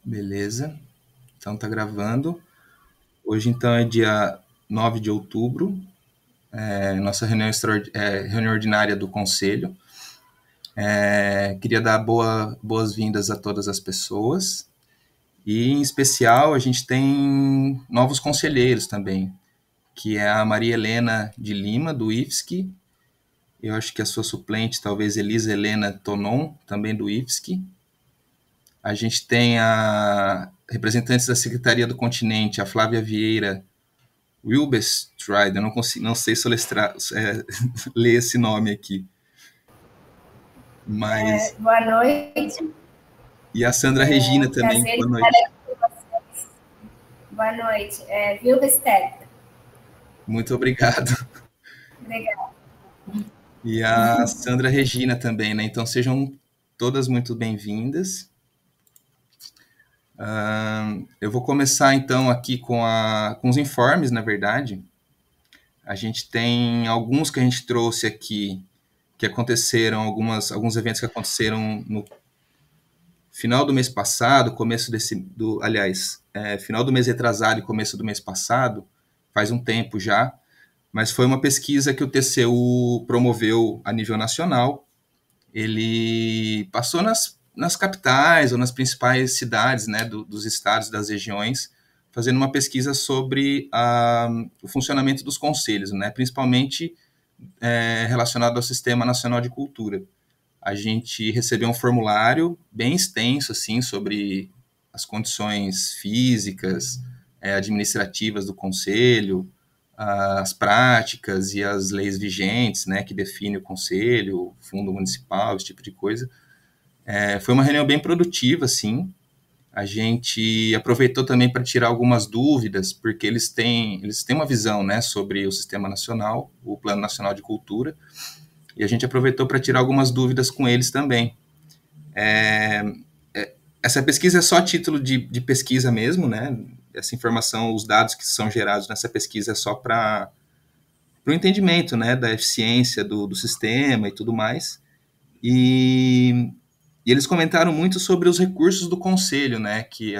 Beleza. Então tá gravando. Hoje então é dia 9 de outubro, nossa reunião ordinária do Conselho. Queria dar boas-vindas a todas as pessoas. E em especial a gente tem novos conselheiros também, que é a Maria Helena de Lima, do IFSC. Eu acho que a sua suplente, talvez Elisa Helena Tonon, também do IFSC. A gente tem a representantes da Secretaria do Continente, a Flávia Vieira Wilbestride, eu não sei soletrar, ler esse nome aqui. Mas... Boa noite. E a Sandra Regina também, boa noite. Boa noite. Wilbestride. Muito obrigado. Obrigada. E a Sandra Regina também, né? Então sejam todas muito bem-vindas. Eu vou começar então aqui com os informes, na verdade. A gente tem alguns que a gente trouxe aqui, que aconteceram, alguns eventos que aconteceram no final do mês passado, final do mês retrasado e começo do mês passado, faz um tempo já, mas foi uma pesquisa que o TCU promoveu a nível nacional. Ele passou nas capitais ou nas principais cidades, né, dos estados, das regiões, fazendo uma pesquisa sobre o funcionamento dos conselhos, né, principalmente relacionado ao Sistema Nacional de Cultura. A gente recebeu um formulário bem extenso, assim, sobre as condições físicas, administrativas do conselho, as práticas e as leis vigentes, né, que definem o conselho, o fundo municipal, esse tipo de coisa. Foi uma reunião bem produtiva, assim. A gente aproveitou também para tirar algumas dúvidas, porque eles têm uma visão, né, sobre o Sistema Nacional, o Plano Nacional de Cultura, e a gente aproveitou para tirar algumas dúvidas com eles também. Essa pesquisa é só título de pesquisa mesmo, né? Essa informação, os dados que são gerados nessa pesquisa é só para o entendimento, né, da eficiência do sistema e tudo mais. E eles comentaram muito sobre os recursos do conselho, né? Que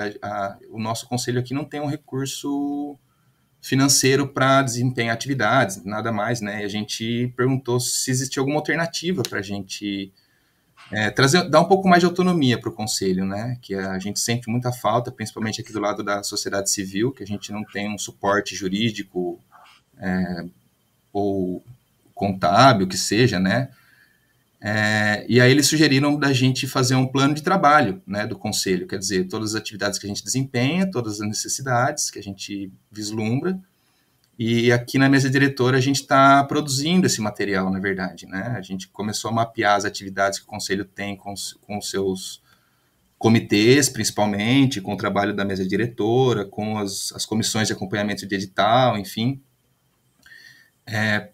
o nosso conselho aqui não tem um recurso financeiro para desempenhar atividades, nada mais, né? E a gente perguntou se existia alguma alternativa para a gente dar um pouco mais de autonomia para o conselho, né? Que a gente sente muita falta, principalmente aqui do lado da sociedade civil, que a gente não tem um suporte jurídico ou contábil, que seja, né? E aí eles sugeriram da gente fazer um plano de trabalho, né, do conselho, quer dizer, todas as atividades que a gente desempenha, todas as necessidades que a gente vislumbra. E aqui na mesa diretora a gente está produzindo esse material, na verdade, né? A gente começou a mapear as atividades que o Conselho tem com os seus comitês, principalmente, com o trabalho da mesa diretora, com as comissões de acompanhamento de edital, enfim.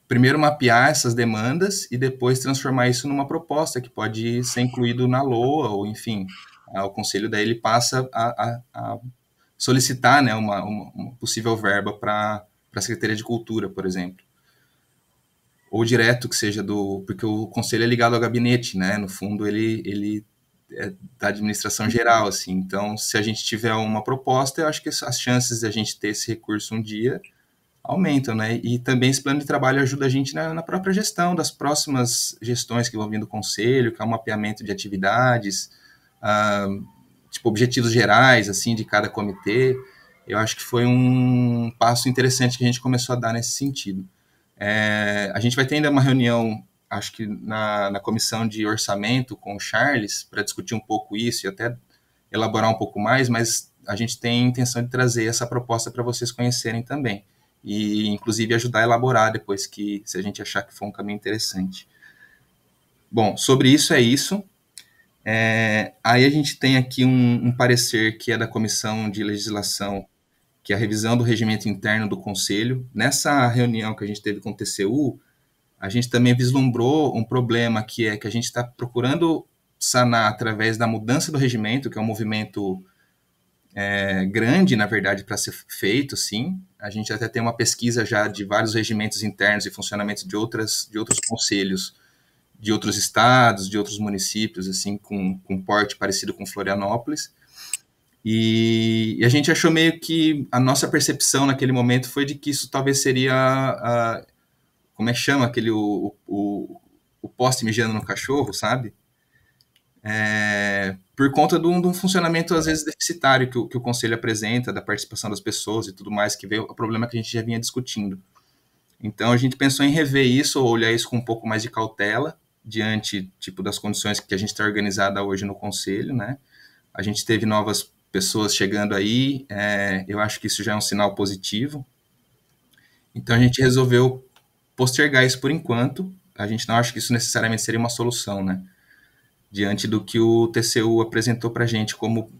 Primeiro mapear essas demandas e depois transformar isso numa proposta que pode ser incluído na LOA, ou enfim, o Conselho daí ele passa a solicitar, né, uma possível verba para a Secretaria de Cultura, por exemplo. Ou direto, que seja porque o conselho é ligado ao gabinete, né? No fundo, ele é da administração geral, assim. Então, se a gente tiver uma proposta, eu acho que as chances de a gente ter esse recurso um dia aumentam, né? E também esse plano de trabalho ajuda a gente na própria gestão das próximas gestões que vão vir do conselho, que é um mapeamento de atividades, tipo, objetivos gerais, assim, de cada comitê. Eu acho que foi um passo interessante que a gente começou a dar nesse sentido. A gente vai ter ainda uma reunião, acho que na comissão de orçamento com o Charles, para discutir um pouco isso e até elaborar um pouco mais, mas a gente tem a intenção de trazer essa proposta para vocês conhecerem também. E, inclusive, ajudar a elaborar depois se a gente achar que for um caminho interessante. Bom, sobre isso é isso. Aí a gente tem aqui um parecer que é da Comissão de Legislação, que é a revisão do regimento interno do Conselho. Nessa reunião que a gente teve com o TCU, a gente também vislumbrou um problema que é que a gente está procurando sanar através da mudança do regimento, que é um movimento grande, na verdade, para ser feito, sim. A gente até tem uma pesquisa já de vários regimentos internos e funcionamento de outros conselhos, de outros estados, de outros municípios, assim, com porte parecido com Florianópolis. E a gente achou meio que a nossa percepção naquele momento foi de que isso talvez seria, como é que chama, aquele, o poste mijando no cachorro, sabe? Por conta de um funcionamento, às vezes, deficitário que o Conselho apresenta, da participação das pessoas e tudo mais, que veio o problema que a gente já vinha discutindo. Então, a gente pensou em rever isso, ou olhar isso com um pouco mais de cautela, diante, tipo, das condições que a gente está organizada hoje no Conselho, né? A gente teve novas pessoas chegando aí, eu acho que isso já é um sinal positivo. Então, a gente resolveu postergar isso por enquanto. A gente não acha que isso necessariamente seria uma solução, né? Diante do que o TCU apresentou para a gente como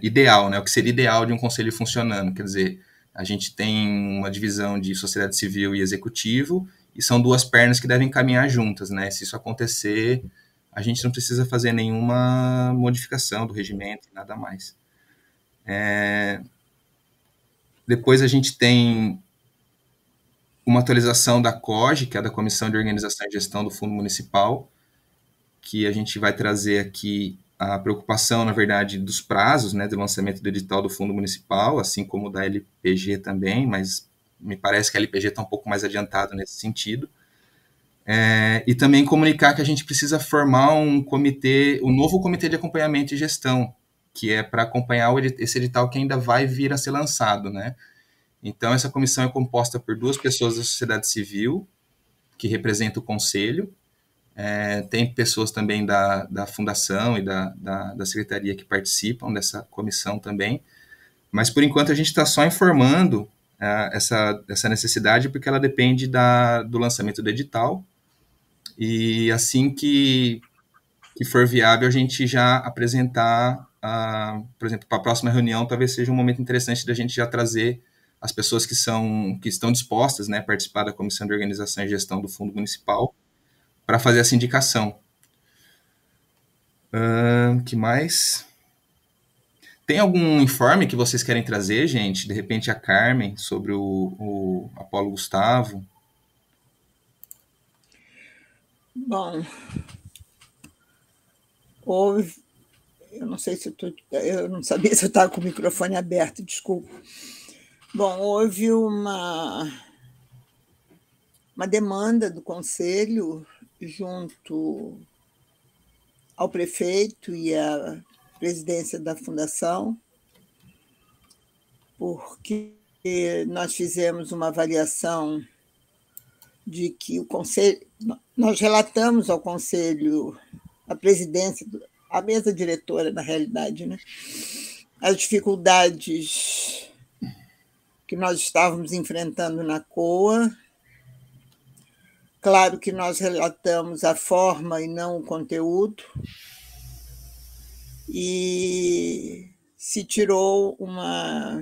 ideal, né? O que seria ideal de um conselho funcionando. Quer dizer, a gente tem uma divisão de sociedade civil e executivo, e são duas pernas que devem caminhar juntas, né? Se isso acontecer, a gente não precisa fazer nenhuma modificação do regimento, nada mais. Depois a gente tem uma atualização da COGE, que é da Comissão de Organização e Gestão do Fundo Municipal, que a gente vai trazer aqui a preocupação, na verdade, dos prazos, né, do lançamento do edital do Fundo Municipal, assim como da LPG também, mas me parece que a LPG está um pouco mais adiantada nesse sentido. E também comunicar que a gente precisa formar um comitê, um novo comitê de acompanhamento e gestão, que é para acompanhar esse edital que ainda vai vir a ser lançado, né? Então, essa comissão é composta por 2 pessoas da sociedade civil, que representam o conselho, tem pessoas também da fundação e da secretaria que participam dessa comissão também, mas por enquanto a gente está só informando essa necessidade, porque ela depende do lançamento do edital, e assim que for viável a gente já apresentar, por exemplo, para a próxima reunião, talvez seja um momento interessante da gente já trazer as pessoas que estão dispostas, né, a participar da Comissão de Organização e Gestão do Fundo Municipal, para fazer essa indicação. Que mais? Tem algum informe que vocês querem trazer, gente? De repente a Carmen, sobre o Apolo Gustavo? Bom, houve... Eu não sei se eu não sabia se eu estava com o microfone aberto, desculpa. Bom, houve uma demanda do Conselho junto ao prefeito e à presidência da Fundação, porque nós fizemos uma avaliação de que o Conselho... Nós relatamos ao Conselho, à presidência, à mesa diretora, na realidade, né, as dificuldades que nós estávamos enfrentando na COA. Claro que nós relatamos a forma e não o conteúdo, e se tirou uma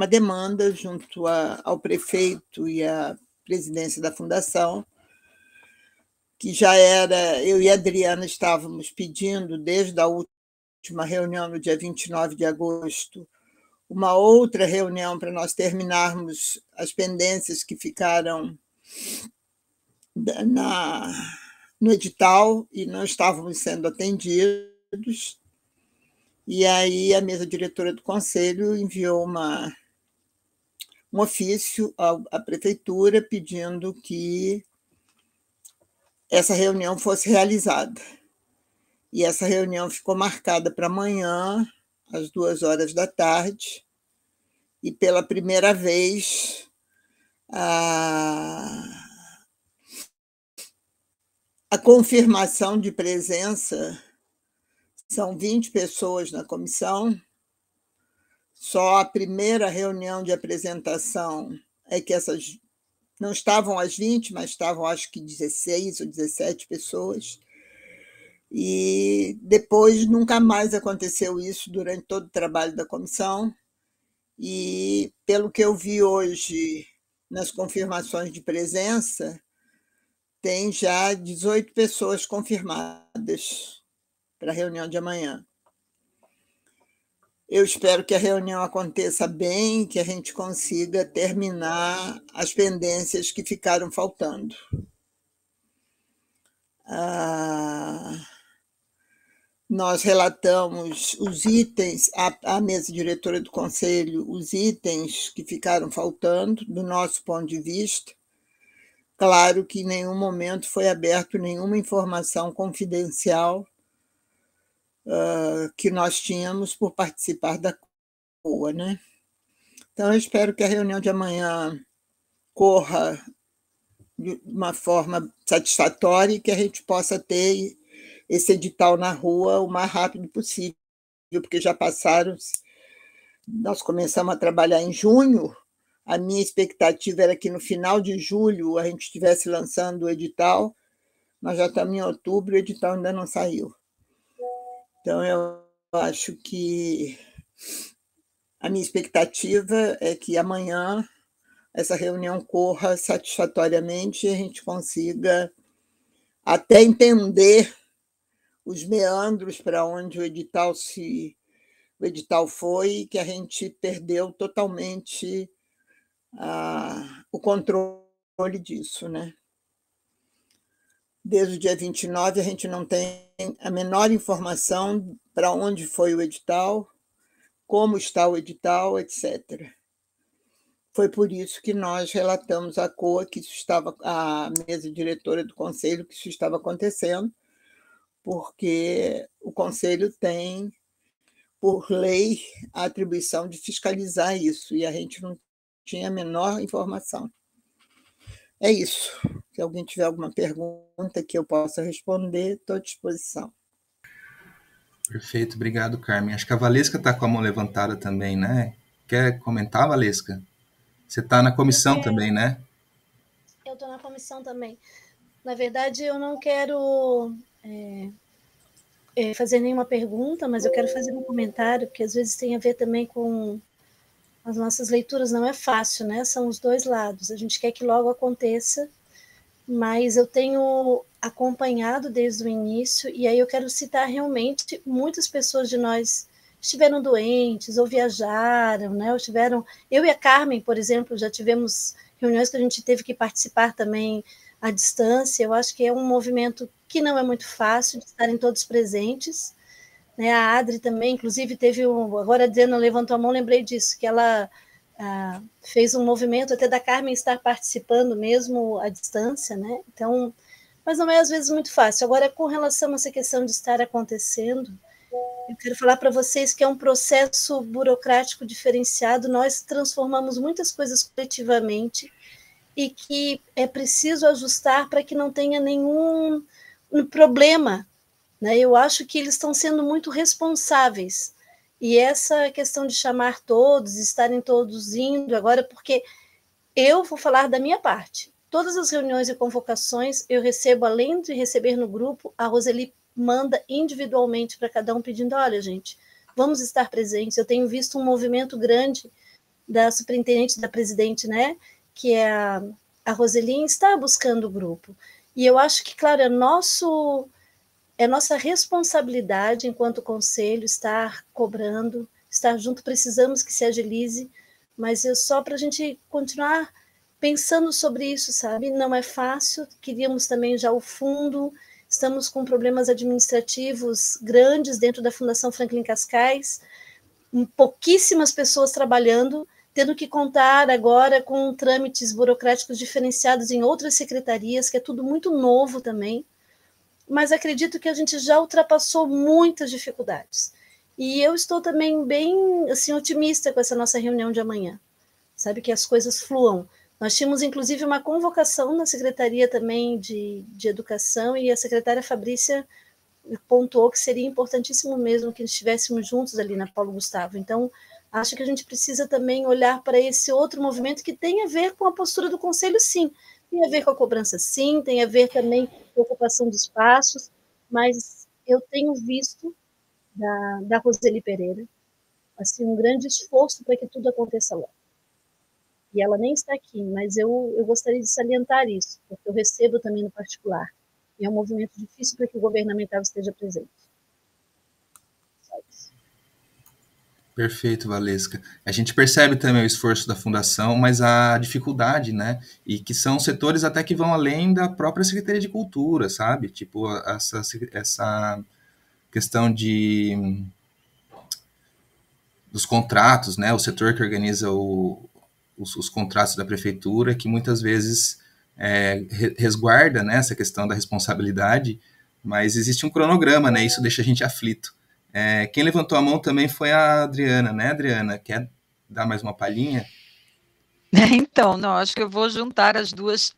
demanda junto ao prefeito e à presidência da Fundação, que já era... Eu e a Adriana estávamos pedindo, desde a última reunião, no dia 29 de agosto, uma outra reunião para nós terminarmos as pendências que ficaram no edital e não estávamos sendo atendidos. E aí a mesa diretora do Conselho enviou um ofício à prefeitura pedindo que essa reunião fosse realizada. E essa reunião ficou marcada para amanhã, às 14h, e pela primeira vez a confirmação de presença, são 20 pessoas na comissão. Só a primeira reunião de apresentação é que essas não estavam as 20, mas estavam, acho que 16 ou 17 pessoas. E depois nunca mais aconteceu isso durante todo o trabalho da comissão. E, pelo que eu vi hoje nas confirmações de presença, tem já 18 pessoas confirmadas para a reunião de amanhã. Eu espero que a reunião aconteça bem, que a gente consiga terminar as pendências que ficaram faltando. nós relatamos os itens, à mesa diretora do Conselho, os itens que ficaram faltando, do nosso ponto de vista. Claro que em nenhum momento foi aberto nenhuma informação confidencial que nós tínhamos por participar da COA, né? Então, eu espero que a reunião de amanhã corra de uma forma satisfatória e que a gente possa ter esse edital na rua o mais rápido possível, porque já passaram, nós começamos a trabalhar em junho, a minha expectativa era que no final de julho a gente estivesse lançando o edital, nós já estamos em outubro e o edital ainda não saiu. Então, eu acho que a minha expectativa é que amanhã essa reunião corra satisfatoriamente e a gente consiga até entender os meandros para onde o edital foi, e que a gente perdeu totalmente o controle disso, né? Desde o dia 29, a gente não tem a menor informação para onde foi o edital, como está o edital, etc. Foi por isso que nós relatamos à COA que isso estava, à mesa diretora do Conselho, que isso estava acontecendo, porque o Conselho tem, por lei, a atribuição de fiscalizar isso, e a gente não tinha a menor informação. É isso. Se alguém tiver alguma pergunta que eu possa responder, estou à disposição. Perfeito, obrigado, Carmen. Acho que a Valesca está com a mão levantada também, né? Quer comentar, Valesca? Você está na comissão também, né? Eu estou na comissão também. Na verdade, eu não quero fazer nenhuma pergunta, mas eu quero fazer um comentário, porque às vezes tem a ver também com as nossas leituras. Não é fácil, né? São os dois lados. A gente quer que logo aconteça, mas eu tenho acompanhado desde o início, e aí eu quero citar realmente muitas pessoas de nós estiveram doentes ou viajaram, né? Eu e a Carmen, por exemplo, já tivemos reuniões que a gente teve que participar também à distância. Eu acho que é um movimento que não é muito fácil de estarem todos presentes, né? A Adri também, inclusive, agora a Adriana levantou a mão, lembrei disso, que ela fez um movimento até da Carmen estar participando mesmo à distância, né? Então, mas não é às vezes muito fácil. Agora, com relação a essa questão de estar acontecendo, eu quero falar para vocês que é um processo burocrático diferenciado. Nós transformamos muitas coisas coletivamente e que é preciso ajustar para que não tenha nenhum problema, né? Eu acho que eles estão sendo muito responsáveis. E essa questão de chamar todos, estarem todos indo agora, porque eu vou falar da minha parte. Todas as reuniões e convocações eu recebo, além de receber no grupo, a Roseli manda individualmente para cada um pedindo, olha, gente, vamos estar presentes. Eu tenho visto um movimento grande da superintendente, da presidente, né, que é a Roseli, está buscando o grupo. E eu acho que, claro, é nossa responsabilidade enquanto conselho estar cobrando, estar junto, precisamos que se agilize, mas só para a gente continuar pensando sobre isso, sabe? Não é fácil, queríamos também já o fundo, estamos com problemas administrativos grandes dentro da Fundação Franklin Cascais, pouquíssimas pessoas trabalhando, tendo que contar agora com trâmites burocráticos diferenciados em outras secretarias, que é tudo muito novo também, mas acredito que a gente já ultrapassou muitas dificuldades. E eu estou também bem assim, otimista com essa nossa reunião de amanhã, sabe, que as coisas fluam. Nós tínhamos, inclusive, uma convocação na Secretaria também de Educação, e a secretária Fabrícia pontuou que seria importantíssimo mesmo que estivéssemos juntos ali na Paulo Gustavo. Então, acho que a gente precisa também olhar para esse outro movimento que tem a ver com a postura do Conselho, sim. Tem a ver com a cobrança, sim, tem a ver também com a ocupação de espaços, mas eu tenho visto da Roseli Pereira assim, um grande esforço para que tudo aconteça lá. E ela nem está aqui, mas eu gostaria de salientar isso, porque eu recebo também no particular. E é um movimento difícil para que o governamental esteja presente. Só isso. Perfeito, Valesca. A gente percebe também o esforço da Fundação, mas a dificuldade, né? E que são setores até que vão além da própria Secretaria de Cultura, sabe? Tipo, questão dos contratos, né, o setor que organiza os contratos da prefeitura, que muitas vezes resguarda, né, essa questão da responsabilidade, mas existe um cronograma, né, isso deixa a gente aflito. Quem levantou a mão também foi a Adriana, né, Adriana? Quer dar mais uma palhinha? Então, não, acho que eu vou juntar as duas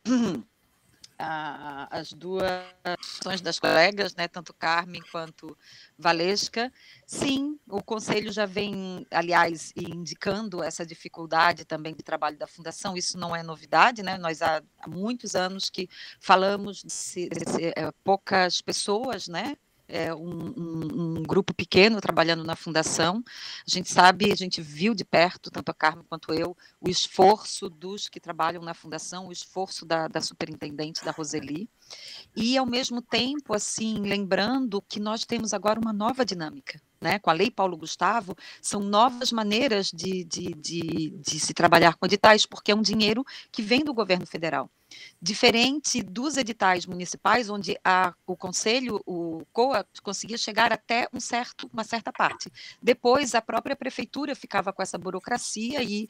ações das colegas, né, tanto Carmen quanto Valesca. Sim, o Conselho já vem, aliás, indicando essa dificuldade também de trabalho da Fundação, isso não é novidade, né? Nós há muitos anos que falamos de poucas pessoas, né? Um grupo pequeno trabalhando na Fundação. A gente sabe, a gente viu de perto, tanto a Carmen quanto eu, o esforço dos que trabalham na Fundação, o esforço da superintendente, da Roseli, e, ao mesmo tempo, assim, lembrando que nós temos agora uma nova dinâmica, né? Com a Lei Paulo Gustavo, são novas maneiras de se trabalhar com editais, porque é um dinheiro que vem do governo federal. Diferente dos editais municipais, onde o Conselho, o COA, conseguia chegar até uma certa parte. Depois, a própria prefeitura ficava com essa burocracia e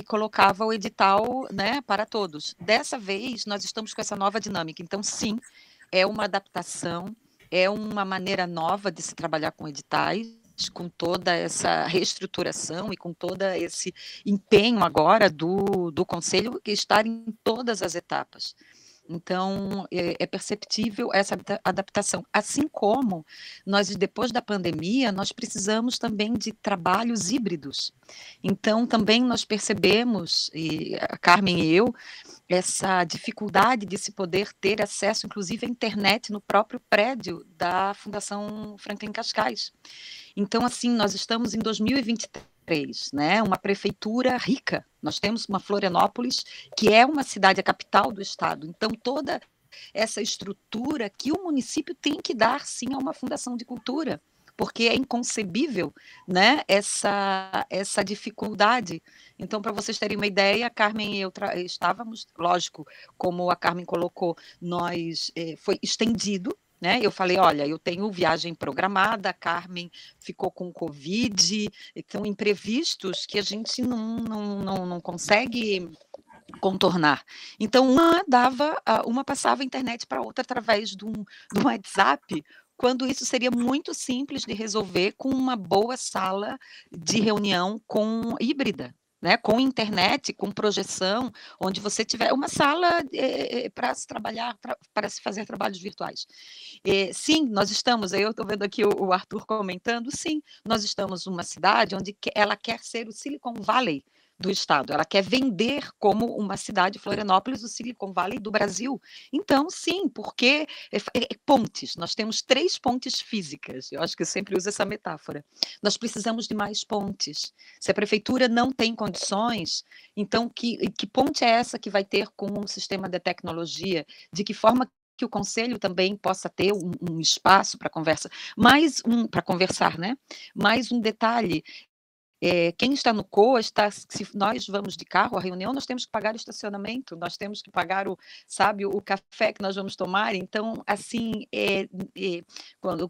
colocava o edital, né, para todos. Dessa vez, nós estamos com essa nova dinâmica. Então, sim, é uma adaptação, é uma maneira nova de se trabalhar com editais, com toda essa reestruturação e com todo esse empenho agora do Conselho que estar em todas as etapas. Então, é perceptível essa adaptação. Assim como nós, depois da pandemia, nós precisamos também de trabalhos híbridos. Então, também nós percebemos, e a Carmen e eu, essa dificuldade de se poder ter acesso, inclusive, à internet no próprio prédio da Fundação Franklin Cascais. Então, assim, nós estamos em 2023, né? Uma prefeitura rica. Nós temos uma Florianópolis, que é uma cidade, a capital do estado. Então, toda essa estrutura que o município tem que dar, sim, a uma fundação de cultura, porque é inconcebível, né, essa dificuldade. Então, para vocês terem uma ideia, a Carmen e eu estávamos, lógico, como a Carmen colocou, foi estendido, né? Eu falei, olha, eu tenho viagem programada, a Carmen ficou com Covid, então imprevistos que a gente não consegue contornar. Então, uma passava a internet para outra através do WhatsApp, quando isso seria muito simples de resolver com uma boa sala de reunião híbrida, né, com internet, com projeção, onde você tiver uma sala para se trabalhar, para se fazer trabalhos virtuais. Sim, nós estamos, eu estou vendo aqui o Arthur comentando, sim, nós estamos numa cidade onde ela quer ser o Silicon Valley do estado, ela quer vender como uma cidade, Florianópolis, o Silicon Valley do Brasil. Então, sim, porque pontes, nós temos 3 pontes físicas, eu acho que eu sempre uso essa metáfora. Nós precisamos de mais pontes. Se a prefeitura não tem condições, então que ponte é essa que vai ter com um sistema de tecnologia? De que forma que o Conselho também possa ter um espaço para conversa, para conversar, né? Mais um detalhe, quem está no COA, se nós vamos de carro à reunião, nós temos que pagar o estacionamento, nós temos que pagar o café que nós vamos tomar. Então, assim,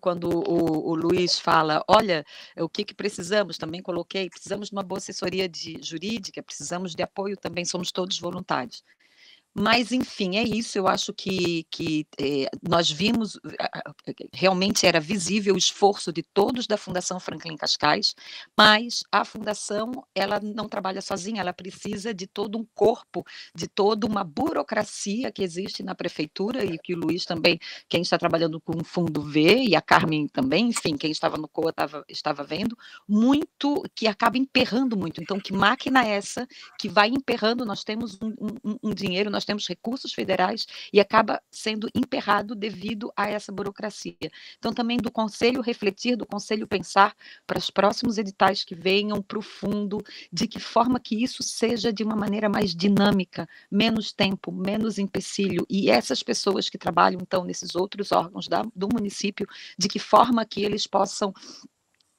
quando o Luiz fala, olha, o que precisamos, também coloquei, precisamos de uma boa assessoria jurídica, precisamos de apoio também, somos todos voluntários. Mas, enfim, é isso, eu acho que nós vimos, realmente era visível o esforço de todos da Fundação Franklin Cascais, mas a Fundação, ela não trabalha sozinha, ela precisa de todo um corpo, de toda uma burocracia que existe na prefeitura, e que o Luiz também, quem está trabalhando com o fundo vê, e a Carmen também, enfim, quem estava no COA estava vendo, muito, que acaba emperrando muito. Então, que máquina é essa que vai emperrando? Nós temos um dinheiro, nós temos recursos federais e acaba sendo emperrado devido a essa burocracia. Então, também do Conselho refletir, do Conselho pensar para os próximos editais que venham para o fundo, de que forma que isso seja de uma maneira mais dinâmica, menos tempo, menos empecilho, e essas pessoas que trabalham, então, nesses outros órgãos do município, de que forma que eles possam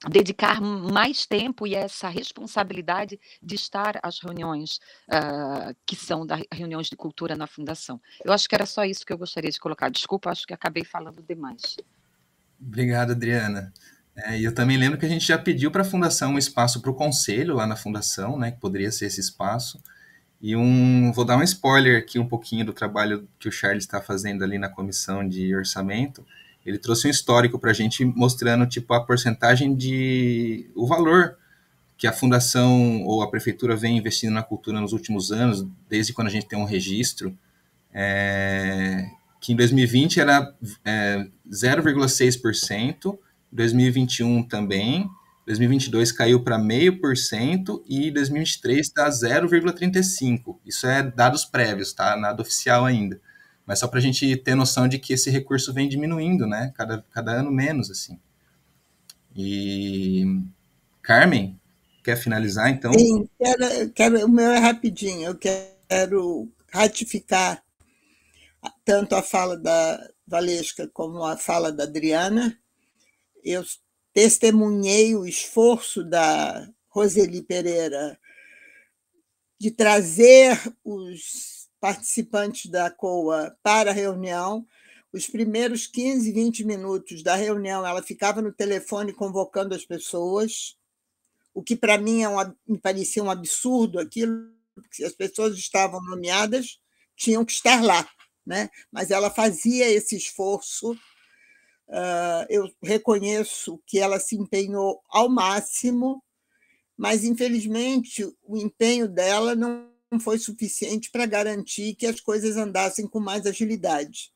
dedicar mais tempo e essa responsabilidade de estar às reuniões que são das reuniões de cultura na Fundação. Eu acho que era só isso que eu gostaria de colocar. Desculpa, acho que acabei falando demais. Obrigado, Adriana. E eu também lembro que a gente já pediu para a Fundação um espaço para o conselho lá na Fundação, né, que poderia ser esse espaço. Vou dar um spoiler aqui um pouquinho do trabalho que o Charles está fazendo ali na comissão de orçamento. Ele trouxe um histórico para a gente mostrando tipo a porcentagem o valor que a fundação ou a prefeitura vem investindo na cultura nos últimos anos, desde quando a gente tem um registro, que em 2020 era 0,6%, 2021 também, 2022 caiu para 0,5% e 2023 está 0,35%. Isso é dados prévios, tá? Nada oficial ainda. Mas só para a gente ter noção de que esse recurso vem diminuindo, né? Cada ano menos, assim. E Carmen, quer finalizar, então? Sim, o meu é rapidinho. Eu quero ratificar tanto a fala da Valesca como a fala da Adriana. Eu testemunhei o esforço da Roseli Pereira de trazer os participantes da COA para a reunião. Os primeiros 15, 20 minutos da reunião, ela ficava no telefone convocando as pessoas, o que para mim me parecia um absurdo aquilo, porque as pessoas estavam nomeadas, tinham que estar lá, né? Mas ela fazia esse esforço. Eu reconheço que ela se empenhou ao máximo, mas, infelizmente, o empenho dela não foi suficiente para garantir que as coisas andassem com mais agilidade.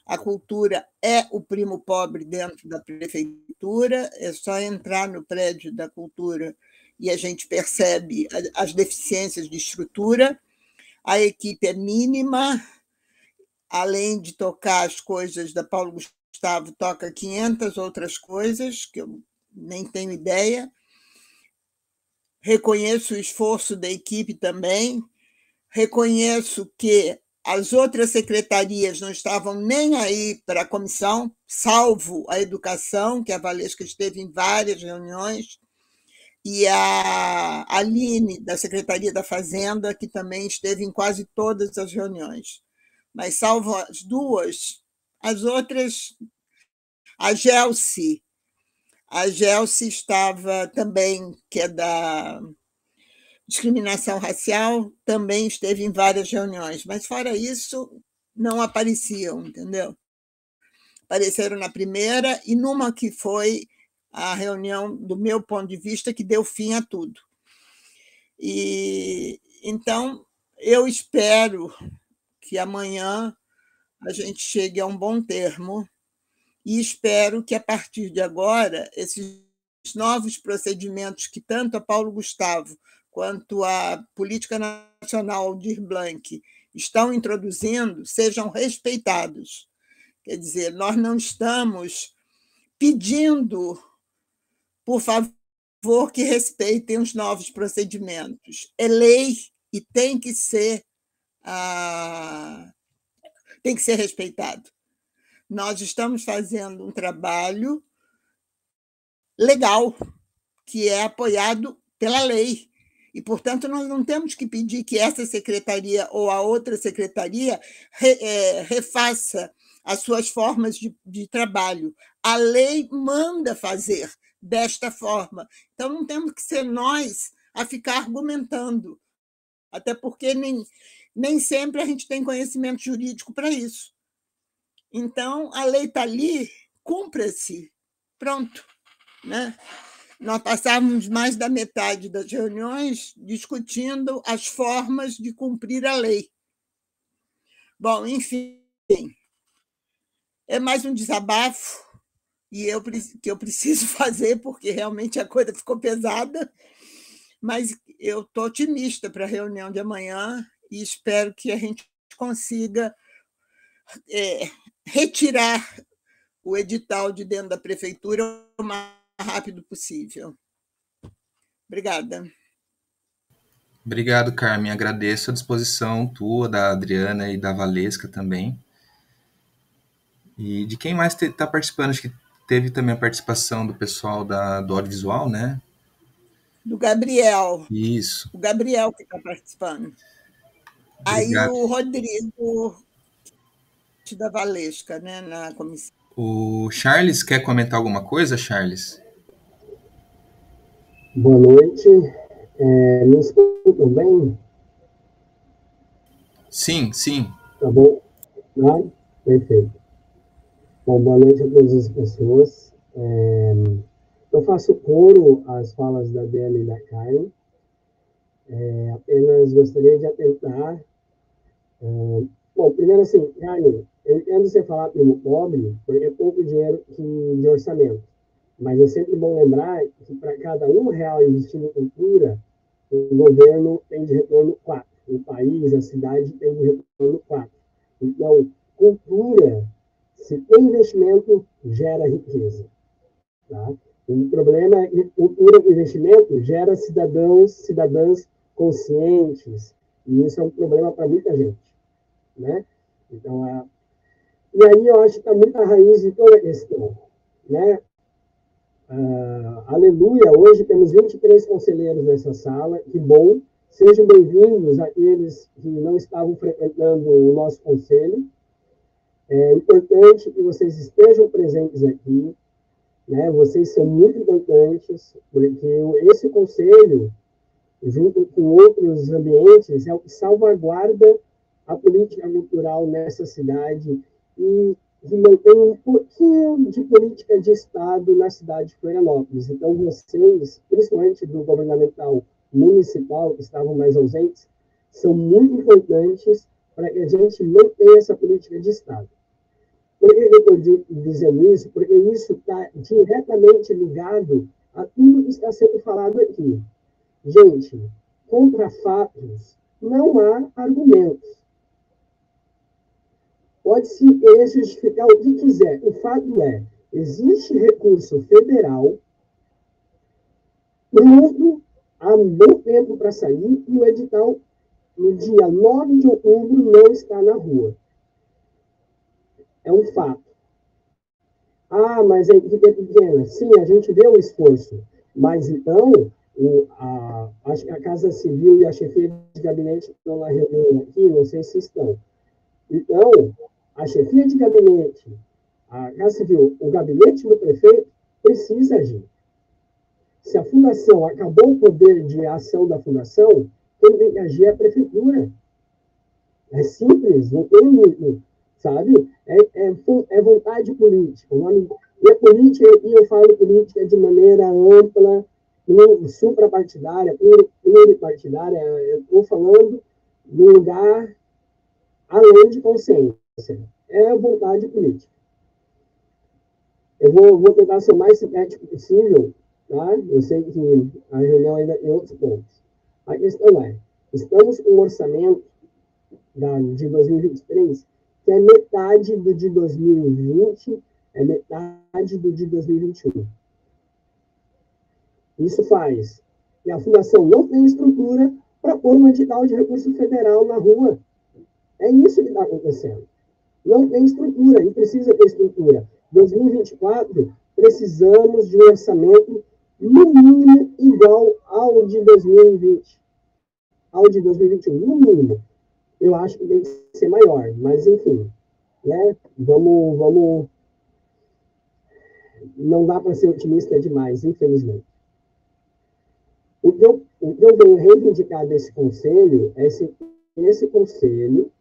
A cultura é o primo pobre dentro da prefeitura, é só entrar no prédio da cultura e a gente percebe as deficiências de estrutura. A equipe é mínima, além de tocar as coisas da Paulo Gustavo, toca 500 outras coisas, que eu nem tenho ideia. Reconheço o esforço da equipe também, reconheço que as outras secretarias não estavam nem aí para a comissão, salvo a educação, que a Valesca esteve em várias reuniões, e a Aline, da Secretaria da Fazenda, que também esteve em quase todas as reuniões. Mas, salvo as duas, as outras, a Gelsi estava também, que é da discriminação racial, também esteve em várias reuniões, mas fora isso, não apareciam, entendeu? Apareceram na primeira e numa que foi a reunião, do meu ponto de vista, que deu fim a tudo. Então, eu espero que amanhã a gente chegue a um bom termo e espero que, a partir de agora, esses novos procedimentos que tanto a Paulo Gustavo quanto a Política Nacional Aldir Blanc estão introduzindo sejam respeitados. Quer dizer, nós não estamos pedindo, por favor, que respeitem os novos procedimentos. É lei e tem que ser respeitado. Nós estamos fazendo um trabalho legal, que é apoiado pela lei. E, portanto, nós não temos que pedir que essa secretaria ou a outra secretaria refaça as suas formas de trabalho. A lei manda fazer desta forma. Então, não temos que ser nós a ficar argumentando, até porque nem sempre a gente tem conhecimento jurídico para isso. Então, a lei está ali, cumpra-se, pronto, né? Nós passávamos mais da metade das reuniões discutindo as formas de cumprir a lei. Bom, enfim, é mais um desabafo que eu preciso fazer, porque realmente a coisa ficou pesada, mas eu estou otimista para a reunião de amanhã e espero que a gente consiga retirar o edital de dentro da prefeitura o mais rápido possível. Obrigada. Obrigado, Carmen. Agradeço a disposição tua, da Adriana e da Valesca também. E de quem mais está participando? Acho que teve também a participação do pessoal do audiovisual, né? Do Gabriel. Isso. O Gabriel que está participando. Obrigado. Aí o Rodrigo da Valesca, né, na comissão. O Charles quer comentar alguma coisa, Charles? Boa noite. Me escutam bem? Sim, sim. Tá bom? Ah, perfeito. Bom, boa noite a todas as pessoas. Eu faço coro às falas da Bela e da Karen. Apenas gostaria de atentar. Bom, primeiro assim, Karen, eu entendo você falar primo pobre, porque é pouco dinheiro de orçamento. Mas é sempre bom lembrar que para cada R$1 investido em cultura, o governo tem de retorno 4. O país, a cidade tem de retorno 4. Então, cultura, se tem investimento, gera riqueza. Tá? O problema é que cultura e investimento gera cidadãs conscientes. E isso é um problema para muita gente. Né? Então, e aí eu acho que está muito a raiz de toda a questão. Né? Aleluia, hoje temos 23 conselheiros nessa sala, que bom. Sejam bem-vindos aqueles que não estavam frequentando o nosso conselho. É importante que vocês estejam presentes aqui, né? Vocês são muito importantes, porque esse conselho, junto com outros ambientes, é o que salvaguarda a política cultural nessa cidade e mantém um pouquinho de política de Estado na cidade de Florianópolis. Então, vocês, principalmente do governamental municipal, que estavam mais ausentes, são muito importantes para que a gente mantenha essa política de Estado. Por que eu estou dizendo isso? Porque isso está diretamente ligado a tudo que está sendo falado aqui. Gente, contra fatos não há argumentos. Pode-se querer justificar o que quiser. O fato é, existe recurso federal pronto há bom tempo para sair e o edital, no dia 9 de outubro, não está na rua. É um fato. Ah, mas a equipe é pequena. Sim, a gente vê o esforço. Mas, então, acho que a Casa Civil e a chefia de gabinete estão na reunião aqui, não sei se estão. Então, a chefia de gabinete, a Casa Civil, o gabinete do prefeito, precisa agir. Se a fundação acabou o poder de ação da fundação, quem tem que agir é a prefeitura. É simples, não tem muito, sabe? É vontade política. E a política, e eu falo política de maneira ampla, suprapartidária, pluripartidária, eu estou falando de um lugar além de consciência. É a vontade política. Eu vou tentar ser o mais sintético possível, tá? Eu sei que a reunião ainda tem outros pontos. A questão é, estamos com um orçamento de 2023 que é metade do de 2020, é metade do de 2021. Isso faz que a fundação não tem estrutura para pôr um edital de recurso federal na rua. É isso que está acontecendo. Não tem estrutura, e precisa ter estrutura. 2024, precisamos de um orçamento, no mínimo, igual ao de 2020. Ao de 2021, no mínimo. Eu acho que tem que ser maior, mas, enfim. Né? Vamos... Não dá para ser otimista demais, infelizmente. O que eu venho reivindicar desse conselho é esse conselho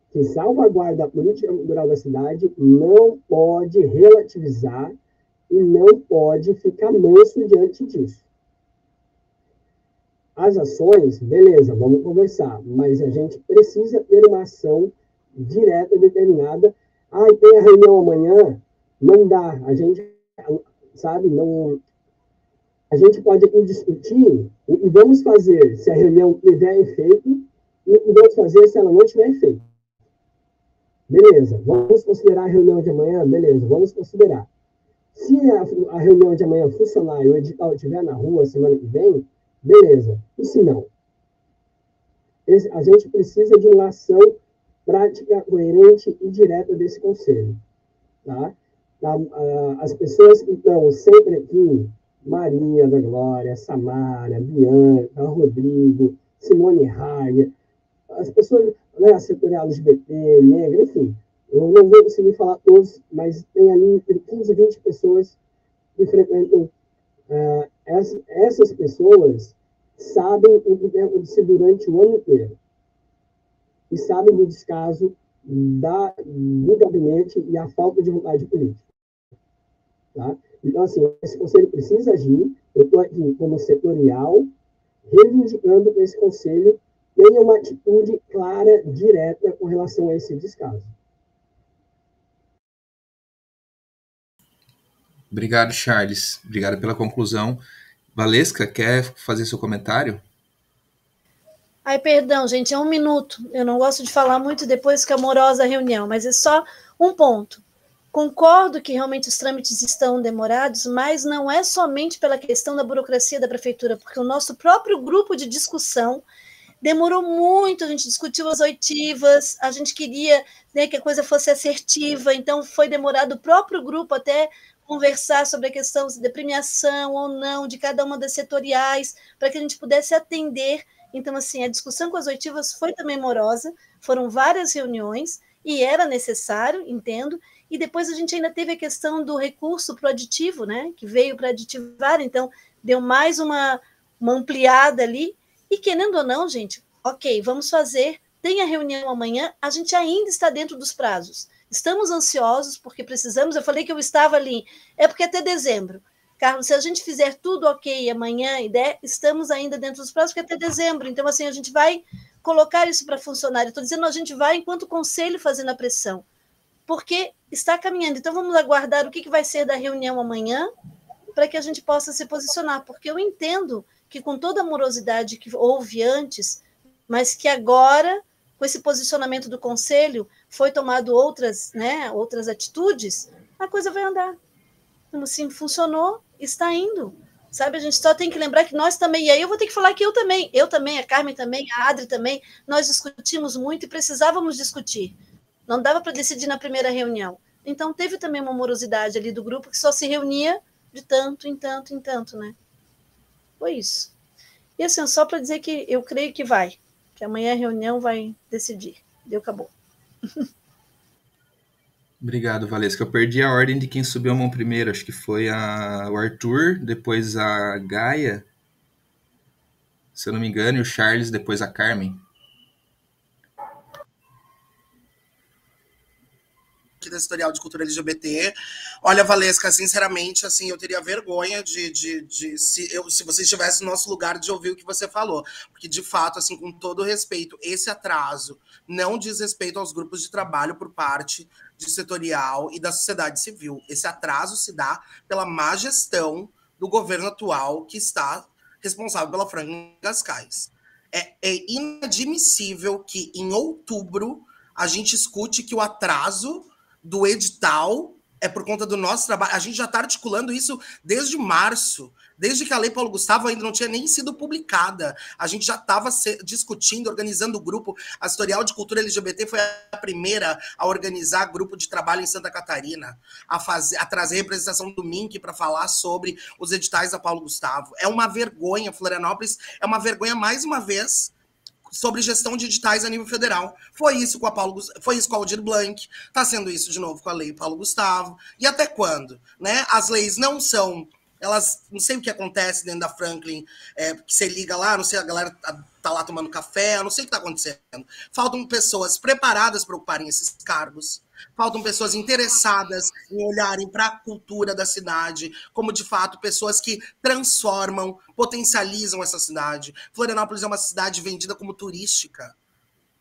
que salvaguarda a política cultural da cidade não pode relativizar e não pode ficar manso diante disso. As ações, beleza, vamos conversar, mas a gente precisa ter uma ação direta, determinada. Ah, tem a reunião amanhã? Não dá. A gente, sabe, não... A gente pode aqui discutir o que vamos fazer se a reunião tiver efeito e o que vamos fazer se ela não tiver efeito. Beleza, vamos considerar a reunião de amanhã? Beleza, vamos considerar. Se a reunião de amanhã funcionar e o edital estiver na rua semana que vem, beleza. E se não? A gente precisa de uma ação prática, coerente e direta desse conselho. Tá? As pessoas que estão sempre aqui, Maria da Glória, Samara, Bianca, Rodrigo, Simone Raia, as pessoas, né, a setorial LGBT, negra, enfim, Eu não vou conseguir falar todos, mas tem ali entre 15 e 20 pessoas que frequentam. Essas pessoas sabem o que tem acontecido durante o ano inteiro e sabem do descaso do gabinete e a falta de vontade política. Tá? Então, assim, esse conselho precisa agir. Eu estou aqui como setorial, reivindicando que esse conselho tenha uma atitude clara, direta, com relação a esse descaso. Obrigado, Charles. Obrigado pela conclusão. Valesca, quer fazer seu comentário? Ai, perdão, gente, é 1 minuto. Eu não gosto de falar muito depois que é amorosa a reunião, mas é só um ponto. Concordo que realmente os trâmites estão demorados, mas não é somente pela questão da burocracia da prefeitura, porque o nosso próprio grupo de discussão demorou muito, a gente discutiu as oitivas, a gente queria, né, que a coisa fosse assertiva, então foi demorado o próprio grupo até conversar sobre a questão de premiação ou não de cada uma das setoriais, para que a gente pudesse atender. Então, assim, a discussão com as oitivas foi também morosa, foram várias reuniões, e era necessário, entendo, e depois a gente ainda teve a questão do recurso para o aditivo, né, que veio para aditivar, então deu mais uma ampliada ali, e querendo ou não, gente, ok, vamos fazer, tem a reunião amanhã, a gente ainda está dentro dos prazos. Estamos ansiosos porque precisamos, eu falei que eu estava ali, é porque até dezembro. Carlos, se a gente fizer tudo ok amanhã e der, estamos ainda dentro dos prazos, porque até dezembro. Então, assim, a gente vai colocar isso para funcionar. Eu estou dizendo, a gente vai, enquanto conselho, fazendo a pressão, porque está caminhando. Então, vamos aguardar o que vai ser da reunião amanhã, para que a gente possa se posicionar, porque eu entendo que com toda a morosidade que houve antes, mas que agora, com esse posicionamento do Conselho, foi tomado outras atitudes, a coisa vai andar. Então, assim, funcionou, está indo. Sabe, a gente só tem que lembrar que nós também, e aí eu vou ter que falar que eu também, a Carmen também, a Adri também, nós discutimos muito e precisávamos discutir. Não dava para decidir na primeira reunião. Então, teve também uma morosidade ali do grupo que só se reunia de tanto em tanto em tanto, né? Foi isso. E assim, só para dizer que eu creio que vai, que amanhã a reunião vai decidir. Deu, acabou. Obrigado, Valesca. Eu perdi a ordem de quem subiu a mão primeiro. Acho que foi o Arthur, depois a Gaia, se eu não me engano, e o Charles, depois a Carmen. Aqui da Editorial de Cultura LGBT. Olha, Valesca, sinceramente, assim, eu teria vergonha se você estivesse no nosso lugar de ouvir o que você falou. Porque, de fato, assim, com todo respeito, esse atraso não diz respeito aos grupos de trabalho por parte de setorial e da sociedade civil. Esse atraso se dá pela má gestão do governo atual que está responsável pela Franca Cascais. É inadmissível que, em outubro, a gente escute que o atraso do edital é por conta do nosso trabalho. A gente já está articulando isso desde março, desde que a Lei Paulo Gustavo ainda não tinha nem sido publicada. A gente já estava discutindo, organizando o grupo. A Editorial de Cultura LGBT foi a primeira a organizar grupo de trabalho em Santa Catarina, a trazer representação do MINC para falar sobre os editais da Paulo Gustavo. É uma vergonha, Florianópolis, é uma vergonha mais uma vez sobre gestão de editais a nível federal. Foi isso com a Aldir Blanc, está sendo isso de novo com a Lei Paulo Gustavo. E até quando? Né? As leis não são... Elas, não sei o que acontece dentro da Franklin, que você liga lá, não sei, a galera tá lá tomando café, não sei o que está acontecendo. Faltam pessoas preparadas para ocuparem esses cargos. Faltam pessoas interessadas em olharem para a cultura da cidade, como, de fato, pessoas que transformam, potencializam essa cidade. Florianópolis é uma cidade vendida como turística.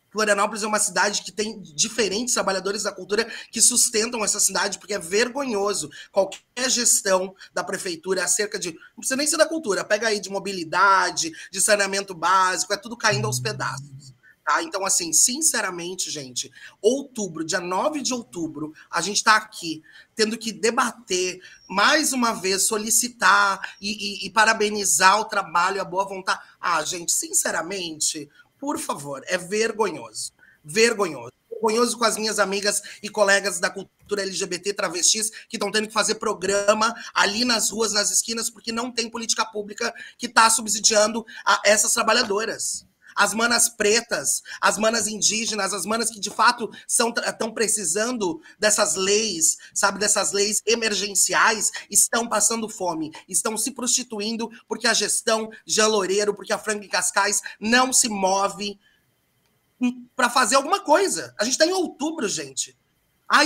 Florianópolis é uma cidade que tem diferentes trabalhadores da cultura que sustentam essa cidade, porque é vergonhoso qualquer gestão da prefeitura acerca de... Não precisa nem ser da cultura, pega aí de mobilidade, de saneamento básico, é tudo caindo aos pedaços. Tá? Então, assim, sinceramente, gente, outubro, dia 9 de outubro, a gente está aqui tendo que debater, mais uma vez, solicitar e parabenizar o trabalho e a boa vontade. Ah, gente, sinceramente, por favor, é vergonhoso. Vergonhoso. Vergonhoso com as minhas amigas e colegas da cultura LGBT travestis que estão tendo que fazer programa ali nas ruas, nas esquinas, porque não tem política pública que está subsidiando essas trabalhadoras. as manas pretas, as manas indígenas, as manas que de fato estão precisando dessas leis, sabe, dessas leis emergenciais, estão passando fome, estão se prostituindo porque a gestão Jean Loureiro, porque a Franklin Cascais não se move para fazer alguma coisa. A gente está em outubro, gente.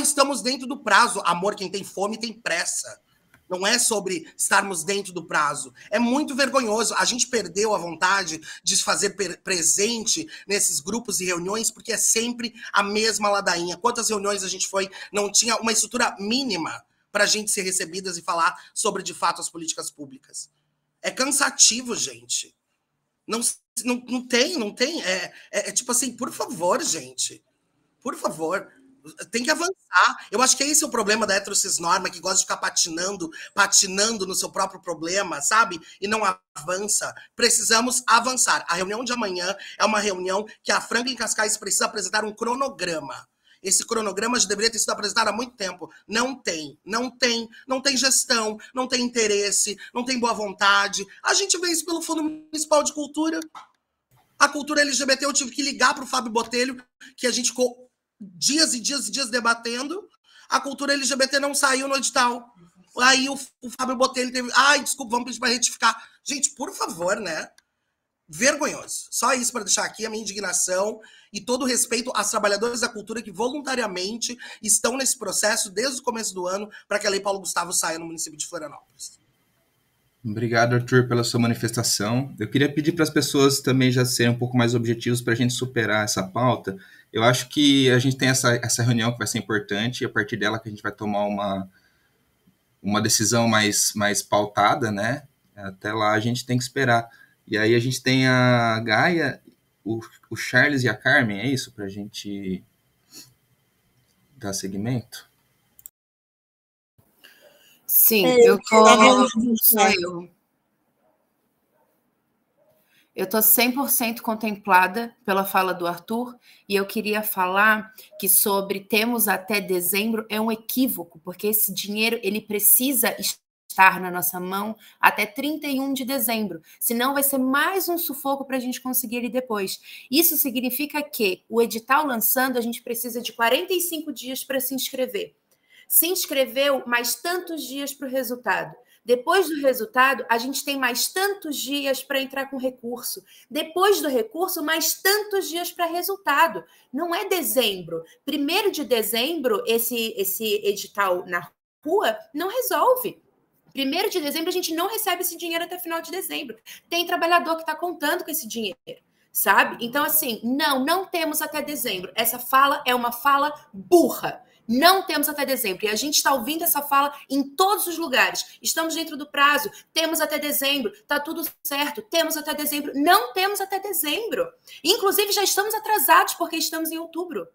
Estamos dentro do prazo. Amor, quem tem fome tem pressa. Não é sobre estarmos dentro do prazo. É muito vergonhoso. A gente perdeu a vontade de se fazer presente nesses grupos e reuniões, porque é sempre a mesma ladainha. Quantas reuniões a gente foi, não tinha uma estrutura mínima para a gente ser recebidas e falar sobre, de fato, as políticas públicas. É cansativo, gente. Não tem. É tipo assim, por favor, gente. Por favor. Tem que avançar. Eu acho que esse é o problema da heterocisnorma, que gosta de ficar patinando no seu próprio problema, sabe? E não avança. Precisamos avançar. A reunião de amanhã é uma reunião que a Franklin Cascais precisa apresentar um cronograma. Esse cronograma já deveria ter sido apresentado há muito tempo. Não tem gestão, não tem interesse, não tem boa vontade. A gente vê isso pelo Fundo Municipal de Cultura. A cultura LGBT, eu tive que ligar para o Fábio Botelho, que a gente ficou dias e dias debatendo. A cultura LGBT não saiu no edital. Aí o Fábio Botelho teve... desculpa, vamos pedir para retificar. Gente, por favor, né? Vergonhoso. Só isso para deixar aqui a minha indignação e todo o respeito às trabalhadoras da cultura que voluntariamente estão nesse processo desde o começo do ano para que a Lei Paulo Gustavo saia no município de Florianópolis. Obrigado, Arthur, pela sua manifestação. Eu queria pedir para as pessoas também já serem um pouco mais objetivos para a gente superar essa pauta. Eu acho que a gente tem essa reunião que vai ser importante e a partir dela que a gente vai tomar uma decisão mais pautada, né? Até lá a gente tem que esperar. E aí a gente tem a Gaia, o Charles e a Carmen, é isso? Para a gente dar seguimento? Sim, sou eu. Eu estou 100% contemplada pela fala do Arthur e eu queria falar que sobre temos até dezembro é um equívoco, porque esse dinheiro ele precisa estar na nossa mão até 31 de dezembro, senão vai ser mais um sufoco para a gente conseguir ele depois. Isso significa que o edital lançando, a gente precisa de 45 dias para se inscrever. Se inscreveu, mais tantos dias para o resultado. Depois do resultado, a gente tem mais tantos dias para entrar com recurso. Depois do recurso, mais tantos dias para resultado. Não é dezembro. 1º de dezembro, esse edital na rua não resolve. 1º de dezembro, a gente não recebe esse dinheiro até final de dezembro. Tem trabalhador que está contando com esse dinheiro, sabe? Então, assim, não temos até dezembro. Essa fala é uma fala burra. Não temos até dezembro. E a gente está ouvindo essa fala em todos os lugares. Estamos dentro do prazo. Temos até dezembro. Está tudo certo. Temos até dezembro. Não temos até dezembro. Inclusive, já estamos atrasados porque estamos em outubro.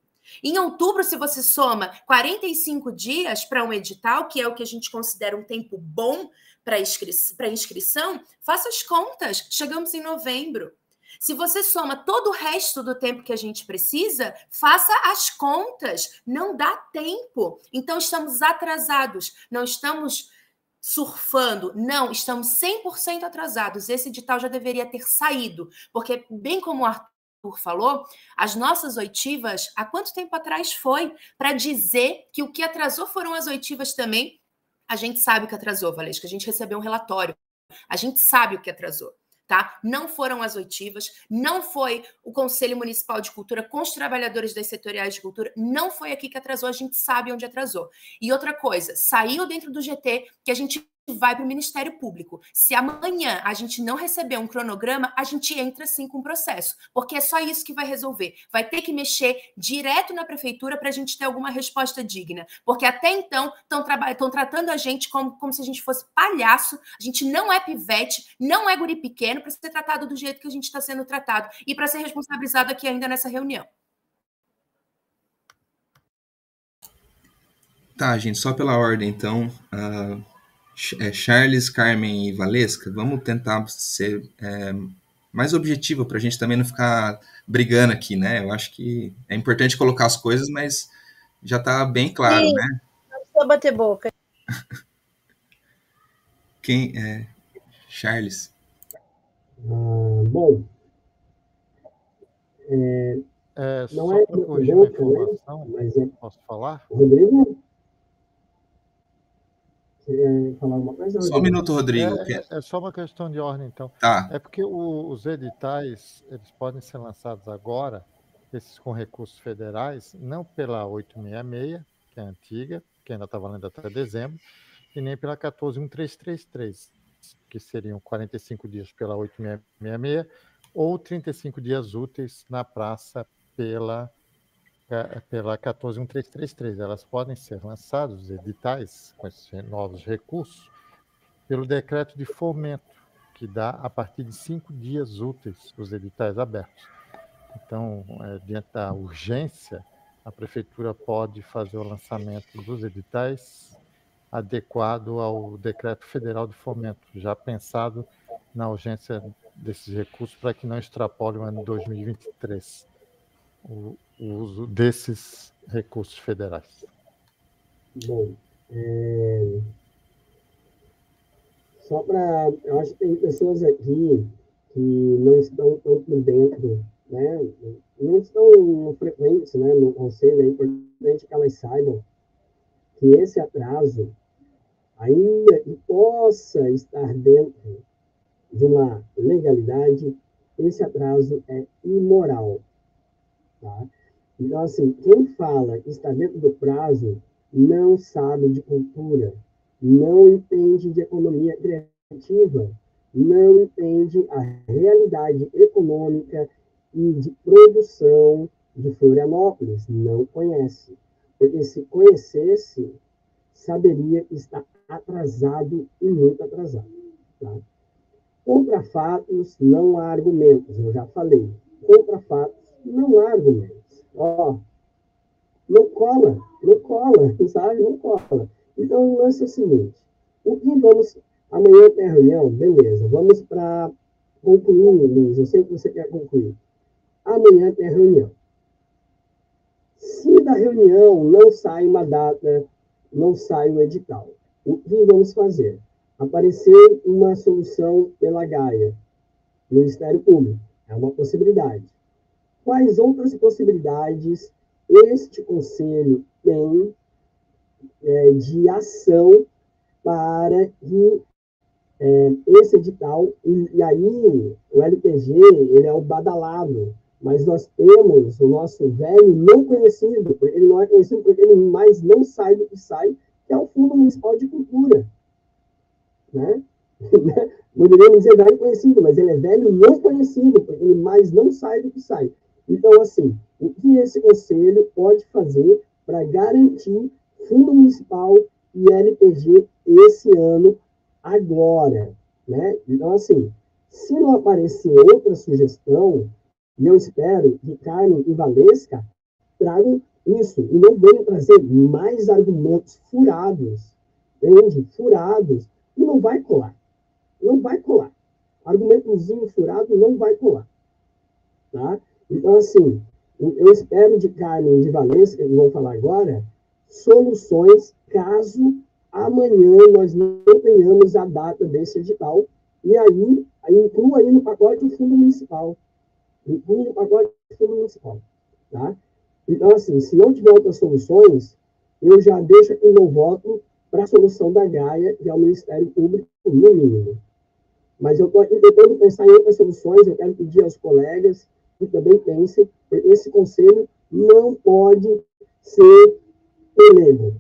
Em outubro, se você soma 45 dias para um edital, que é o que a gente considera um tempo bom para inscrição, faça as contas. Chegamos em novembro. Se você soma todo o resto do tempo que a gente precisa, faça as contas. Não dá tempo. Então, estamos atrasados. Não estamos surfando. Não, estamos 100% atrasados. Esse edital já deveria ter saído. Porque, bem como o Arthur falou, as nossas oitivas, há quanto tempo atrás foi? Para dizer que o que atrasou foram as oitivas também. A gente sabe o que atrasou, Valesca. A gente recebeu um relatório. A gente sabe o que atrasou. Tá? Não foram as oitivas, não foi o Conselho Municipal de Cultura com os trabalhadores das setoriais de cultura, não foi aqui que atrasou, a gente sabe onde atrasou. E outra coisa, saiu dentro do GT que a gente vai para o Ministério Público. Se amanhã a gente não receber um cronograma, a gente entra sim com o processo, porque é só isso que vai resolver. Vai ter que mexer direto na prefeitura para a gente ter alguma resposta digna, porque até então estão tratando a gente como se a gente fosse palhaço, a gente não é pivete, não é guri pequeno para ser tratado do jeito que a gente está sendo tratado e para ser responsabilizado aqui ainda nessa reunião. Tá, gente, só pela ordem, então... Charles, Carmen e Valesca, vamos tentar ser mais objetivo para a gente também não ficar brigando aqui, né? Eu acho que é importante colocar as coisas, mas já está bem claro, sim, né? Não precisa bater boca. Quem é? Charles? Bom, Não só é para corrigir uma boca, né? informação, Mas posso falar? Rodrigo, você quer falar alguma coisa, Só um Rodrigo? minuto, Rodrigo. É só uma questão de ordem, então. Tá. É porque os editais, eles podem ser lançados agora, esses com recursos federais, não pela 866, que é a antiga, que ainda está valendo até dezembro, e nem pela 14.1333, que seriam 45 dias pela 866, ou 35 dias úteis na praça pela 14.1333. Elas podem ser lançadas, os editais, com esses novos recursos, pelo decreto de fomento, que dá a partir de 5 dias úteis os editais abertos. Então, diante da urgência, a prefeitura pode fazer o lançamento dos editais adequado ao decreto federal de fomento, já pensado na urgência desses recursos para que não extrapole o ano de 2023 o uso desses recursos federais. Bom, só para... Eu acho que tem pessoas aqui que não estão tão por dentro, né? Não estão frequentes, né, no conselho. É importante que elas saibam que esse atraso, ainda que possa estar dentro de uma legalidade, esse atraso é imoral. Tá? Então, assim, quem fala que está dentro do prazo não sabe de cultura, não entende de economia criativa, não entende a realidade econômica e de produção de Florianópolis, não conhece. Porque se conhecesse, saberia que está atrasado e muito atrasado. Tá? Contra fatos, não há argumentos, eu já falei. Contra fatos, não há argumentos. Não cola, sabe? Não cola. Então, o lance é o seguinte, amanhã tem a reunião, beleza, vamos para concluir, Luiz, eu sei que você quer concluir. Amanhã tem a reunião. Se da reunião não sai uma data, não sai o edital, o que vamos fazer? Aparecer uma solução pela Gaia, no Ministério Público. É uma possibilidade. Quais outras possibilidades este conselho tem de ação para que esse edital, e aí o LPG, ele é o badalado, mas nós temos o nosso velho não conhecido, ele não é conhecido porque ele mais não sai do que sai, que é o Fundo Municipal de Cultura. Né? Poderíamos dizer velho conhecido, mas ele é velho não conhecido, porque ele mais não sai do que sai. Então, assim, o que esse conselho pode fazer para garantir Fundo Municipal e LPG esse ano, agora? Né? Então, assim, se não aparecer outra sugestão, e eu espero que Carmen e Valesca tragam isso, e não venham trazer mais argumentos furados, entende? Furados, e não vai colar. Não vai colar. Argumentozinho furado não vai colar. Tá? Então, assim, eu espero de Carmen e de Valesca, que vão falar agora, soluções caso amanhã nós não tenhamos a data desse edital, e aí inclua aí no pacote o Fundo Municipal. Inclua no pacote o Fundo Municipal. Tá? Então, assim, se não tiver outras soluções, eu já deixo aqui o meu voto para a solução da Gaia, que é o Ministério Público, no mínimo. Mas eu estou aqui tentando pensar em outras soluções, eu quero pedir aos colegas que também pensem, porque esse conselho não pode ser pelego.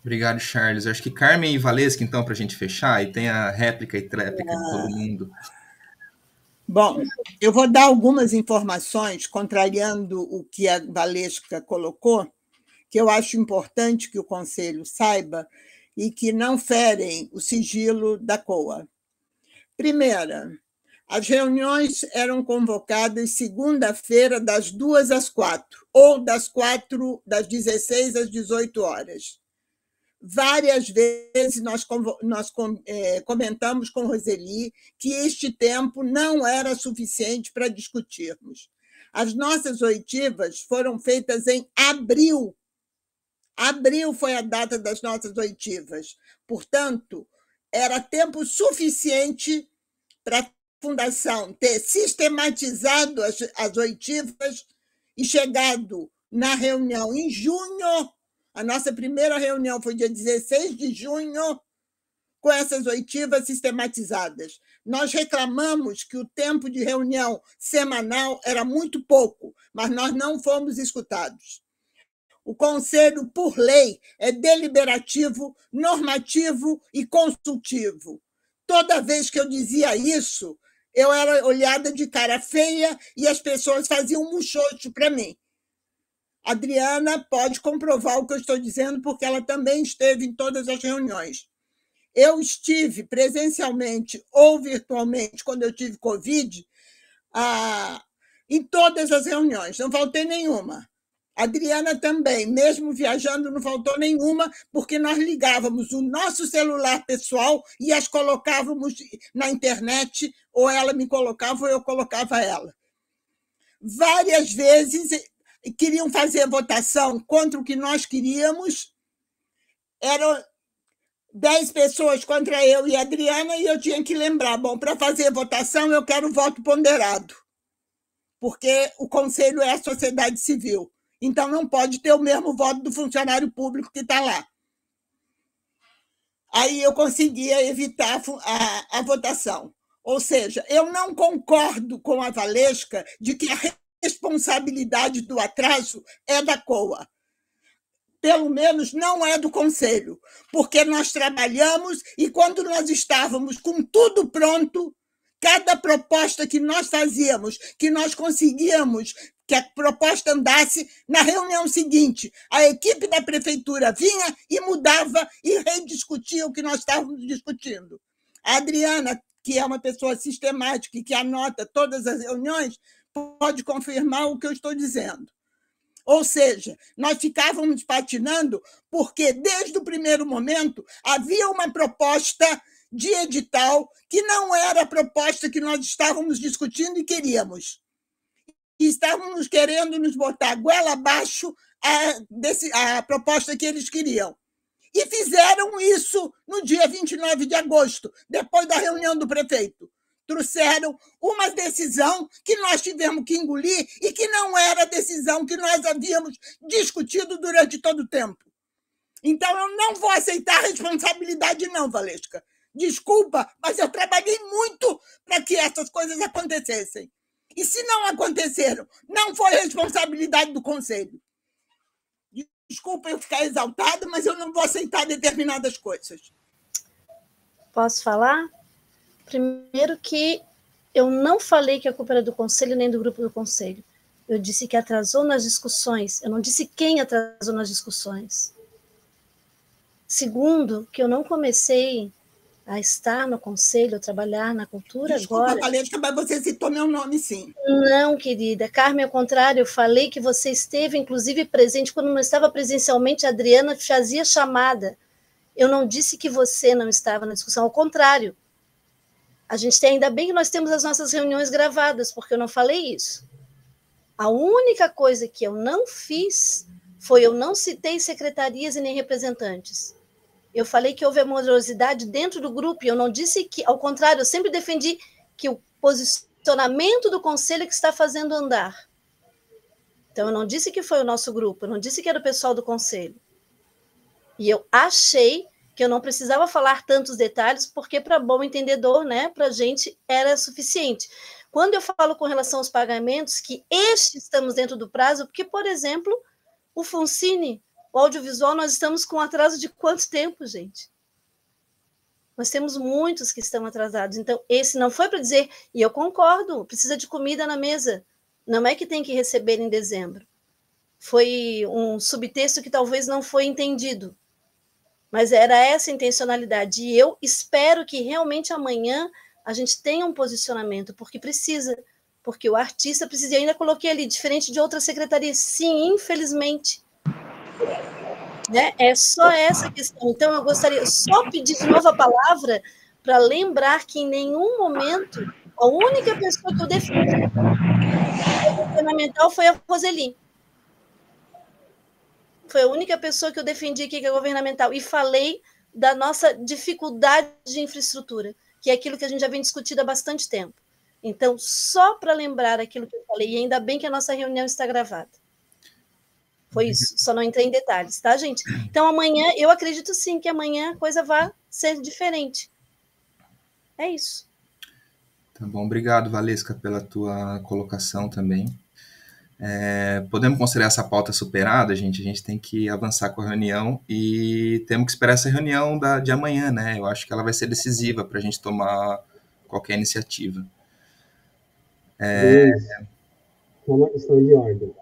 Obrigado, Charles. Eu acho que Carmen e Valesca, então, para a gente fechar, e tem a réplica e tréplica de todo mundo. Bom, eu vou dar algumas informações, contrariando o que a Valesca colocou, que eu acho importante que o Conselho saiba e que não ferem o sigilo da COA. Primeira, as reuniões eram convocadas segunda-feira, das 2 às 4, ou das 16 às 18 horas. Várias vezes nós comentamos com Roseli que este tempo não era suficiente para discutirmos. As nossas oitivas foram feitas em abril. Abril foi a data das nossas oitivas. Portanto, era tempo suficiente para a Fundação ter sistematizado as oitivas e chegado na reunião em junho. A nossa primeira reunião foi dia 16 de junho, com essas oitivas sistematizadas. Nós reclamamos que o tempo de reunião semanal era muito pouco, mas nós não fomos escutados. O Conselho, por lei, é deliberativo, normativo e consultivo. Toda vez que eu dizia isso, eu era olhada de cara feia e as pessoas faziam um muxoxo para mim. A Adriana pode comprovar o que eu estou dizendo, porque ela também esteve em todas as reuniões. Eu estive presencialmente ou virtualmente, quando eu tive Covid, em todas as reuniões, não faltei nenhuma. A Adriana também, mesmo viajando, não faltou nenhuma, porque nós ligávamos o nosso celular pessoal e as colocávamos na internet, ou ela me colocava ou eu colocava ela. Várias vezes queriam fazer votação contra o que nós queríamos, eram 10 pessoas contra eu e a Adriana, e eu tinha que lembrar, bom, para fazer votação eu quero voto ponderado, porque o Conselho é a sociedade civil, então não pode ter o mesmo voto do funcionário público que está lá. Aí eu conseguia evitar a votação. Ou seja, eu não concordo com a Valesca de que a responsabilidade do atraso é da COA. Pelo menos não é do Conselho, porque nós trabalhamos e, quando nós estávamos com tudo pronto, cada proposta que nós fazíamos, que nós conseguíamos que a proposta andasse, na reunião seguinte, a equipe da prefeitura vinha e mudava e rediscutia o que nós estávamos discutindo. A Adriana, que é uma pessoa sistemática e que anota todas as reuniões, pode confirmar o que eu estou dizendo. Ou seja, nós ficávamos patinando porque, desde o primeiro momento, havia uma proposta de edital que não era a proposta que nós estávamos discutindo e queríamos. E estávamos querendo nos botar goela abaixo a proposta que eles queriam. E fizeram isso no dia 29 de agosto, depois da reunião do prefeito. Trouxeram uma decisão que nós tivemos que engolir e que não era a decisão que nós havíamos discutido durante todo o tempo. Então, eu não vou aceitar a responsabilidade, não, Valesca. Desculpa, mas eu trabalhei muito para que essas coisas acontecessem. E, se não aconteceram, não foi responsabilidade do Conselho. Desculpa eu ficar exaltada, mas eu não vou aceitar determinadas coisas. Posso falar? Primeiro que eu não falei que a culpa era do Conselho nem do grupo do Conselho. Eu disse que atrasou nas discussões. Eu não disse quem atrasou nas discussões. Segundo, que eu não comecei a estar no Conselho, a trabalhar na cultura Desculpa, agora. Valesca, mas você citou meu nome, sim. Não, querida. Carmen, ao contrário, eu falei que você esteve, inclusive, presente. Quando não estava presencialmente, a Adriana fazia chamada. Eu não disse que você não estava na discussão, ao contrário. A gente tem, ainda bem que nós temos as nossas reuniões gravadas, porque eu não falei isso. A única coisa que eu não fiz foi eu não citei secretarias e nem representantes. Eu falei que houve amorosidade dentro do grupo, e eu não disse que, ao contrário, eu sempre defendi que o posicionamento do Conselho é que está fazendo andar. Então, eu não disse que foi o nosso grupo, eu não disse que era o pessoal do Conselho. E eu achei que eu não precisava falar tantos detalhes, porque, para bom entendedor, né, para a gente era suficiente. Quando eu falo com relação aos pagamentos, que estamos dentro do prazo, porque, por exemplo, o Funcine, o audiovisual, nós estamos com atraso de quanto tempo, gente? Nós temos muitos que estão atrasados. Então, esse não foi para dizer, e eu concordo, precisa de comida na mesa. Não é que tem que receber em dezembro. Foi um subtexto que talvez não foi entendido. Mas era essa a intencionalidade. E eu espero que realmente amanhã a gente tenha um posicionamento, porque precisa. Porque o artista precisa. E ainda coloquei ali, diferente de outras secretarias. Sim, infelizmente. Né? É só essa questão. Então, eu gostaria só pedir de novo a palavra para lembrar que em nenhum momento a única pessoa que eu defendi governamental foi a Roseli. Foi a única pessoa que eu defendi aqui que é governamental. E falei da nossa dificuldade de infraestrutura, que é aquilo que a gente já vem discutindo há bastante tempo. Então, só para lembrar aquilo que eu falei, e ainda bem que a nossa reunião está gravada. Foi isso, só não entrei em detalhes, tá, gente? Então, amanhã, eu acredito sim que amanhã a coisa vai ser diferente. É isso. Tá bom, obrigado, Valesca, pela tua colocação também. Podemos considerar essa pauta superada, gente? A gente tem que avançar com a reunião e temos que esperar essa reunião de amanhã, né? Eu acho que ela vai ser decisiva para a gente tomar qualquer iniciativa. Luiz, só uma questão de ordem.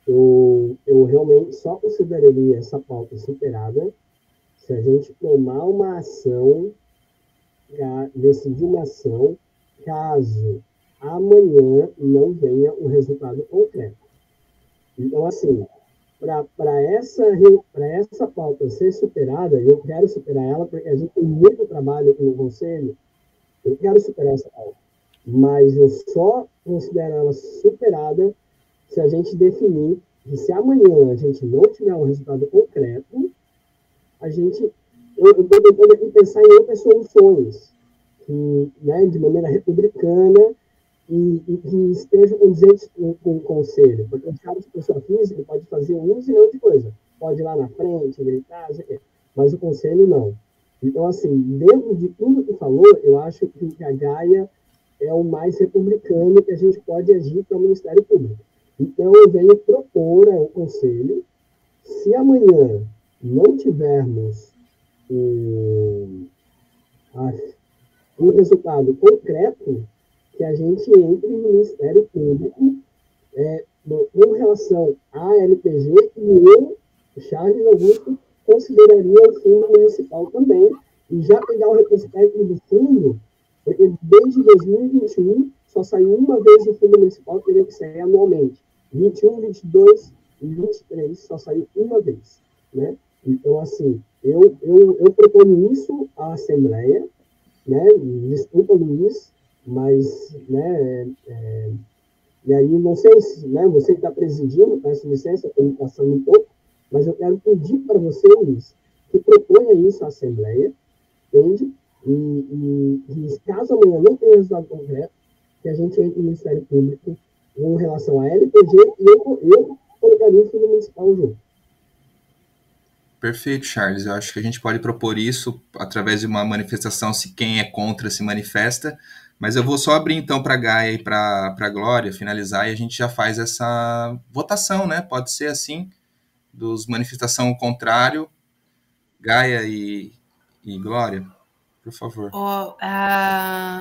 Eu realmente só consideraria essa pauta superada se a gente tomar uma ação, decidir uma ação, caso amanhã não venha um resultado concreto. Então, assim, para essa pauta ser superada, eu quero superar ela, porque a gente tem muito trabalho aqui no Conselho, eu quero superar essa pauta. Mas eu só considero ela superada se a gente definir que se amanhã a gente não tiver um resultado concreto, eu estou tentando aqui pensar em outras soluções, que, né, de maneira republicana, e que estejam condizentes com o Conselho. Porque o cara de pessoa física pode fazer um zilhão de coisa. Pode ir lá na frente, gritar, não sei o quê. Mas o Conselho não. Então, assim, dentro de tudo que falou, eu acho que a Gaia é o mais republicano que a gente pode agir para o Ministério Público. Então, eu venho propor ao Conselho, se amanhã não tivermos um resultado concreto, que a gente entre no Ministério Público com relação à LPG, e eu, Charles Augusto, consideraria o Fundo Municipal também, e já pegar o retrospecto do fundo, porque desde 2021 só saiu uma vez o Fundo Municipal, teria que sair anualmente. 21, 22 e 23 só saiu uma vez, né? Então, assim, eu proponho isso à Assembleia, né? Desculpa, Luiz, mas, né, e aí, não sei se, né, você que está presidindo, peço licença, estou me passando um pouco, mas eu quero pedir para você, Luiz, que proponha isso à Assembleia, entende? E caso amanhã não tenha resultado concreto, que a gente entre no Ministério Público com relação à LPG, e eu colocaria o Fundo Municipal junto. Perfeito, Charles. Eu acho que a gente pode propor isso através de uma manifestação, se quem é contra se manifesta, mas eu vou só abrir então para a Gaia e para a Glória finalizar, e a gente já faz essa votação, né? Pode ser assim, dos manifestação contrário, Gaia e Glória, por favor.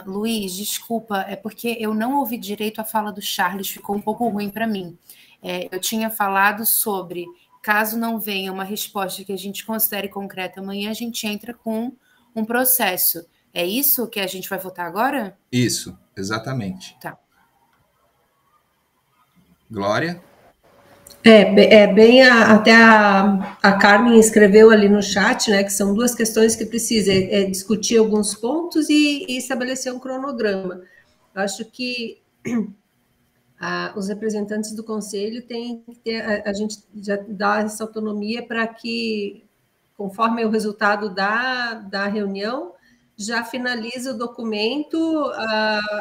Luiz, desculpa, é porque eu não ouvi direito a fala do Charles, ficou um pouco ruim para mim. Eu tinha falado sobre, caso não venha uma resposta que a gente considere concreta amanhã, a gente entra com um processo. É isso que a gente vai votar agora? Isso, exatamente. Tá. Glória? Até a Carmen escreveu ali no chat, né, que são duas questões que precisa discutir alguns pontos e estabelecer um cronograma. Eu acho que os representantes do Conselho têm que ter, a gente já dá essa autonomia para que, conforme o resultado da reunião, já finaliza o documento,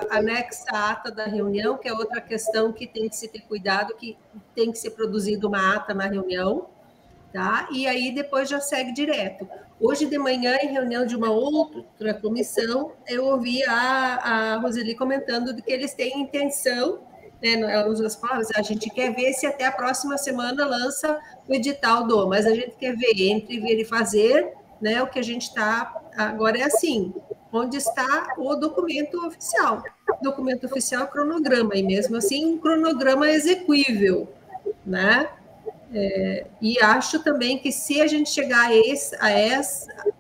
anexa a ata da reunião, que é outra questão que tem que se ter cuidado, que tem que ser produzida uma ata na reunião, tá? E aí depois já segue direto. Hoje de manhã, em reunião de uma outra comissão, eu ouvi a Roseli comentando de que eles têm intenção, né, ela usou as palavras, a gente quer ver se até a próxima semana lança o edital mas a gente quer ver entre ver e fazer, né, o que a gente está agora é assim, onde está o documento oficial? Documento oficial, cronograma, e mesmo assim um cronograma execuível, né? E acho também que se a gente chegar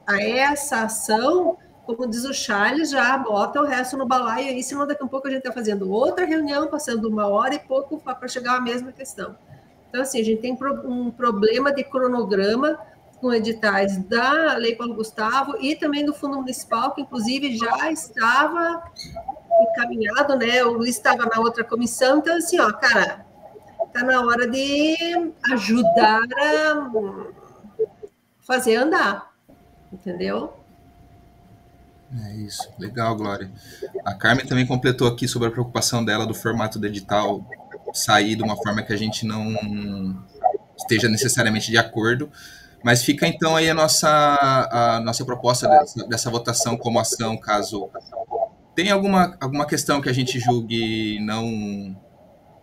a essa ação, como diz o Charles, já bota o resto no balaio, aí senão daqui a pouco a gente está fazendo outra reunião, passando 1 hora e pouco para chegar à mesma questão. Então, assim, a gente tem um problema de cronograma com editais da Lei Paulo Gustavo e também do Fundo Municipal, que inclusive já estava encaminhado, né? O Luiz estava na outra comissão, então assim, ó, cara, tá na hora de ajudar a fazer andar, Entendeu? É isso, legal, Glória. A Carmen também completou aqui sobre a preocupação dela do formato do edital sair de uma forma que a gente não esteja necessariamente de acordo, mas fica então aí a nossa proposta dessa votação como ação, caso tenha alguma questão que a gente julgue não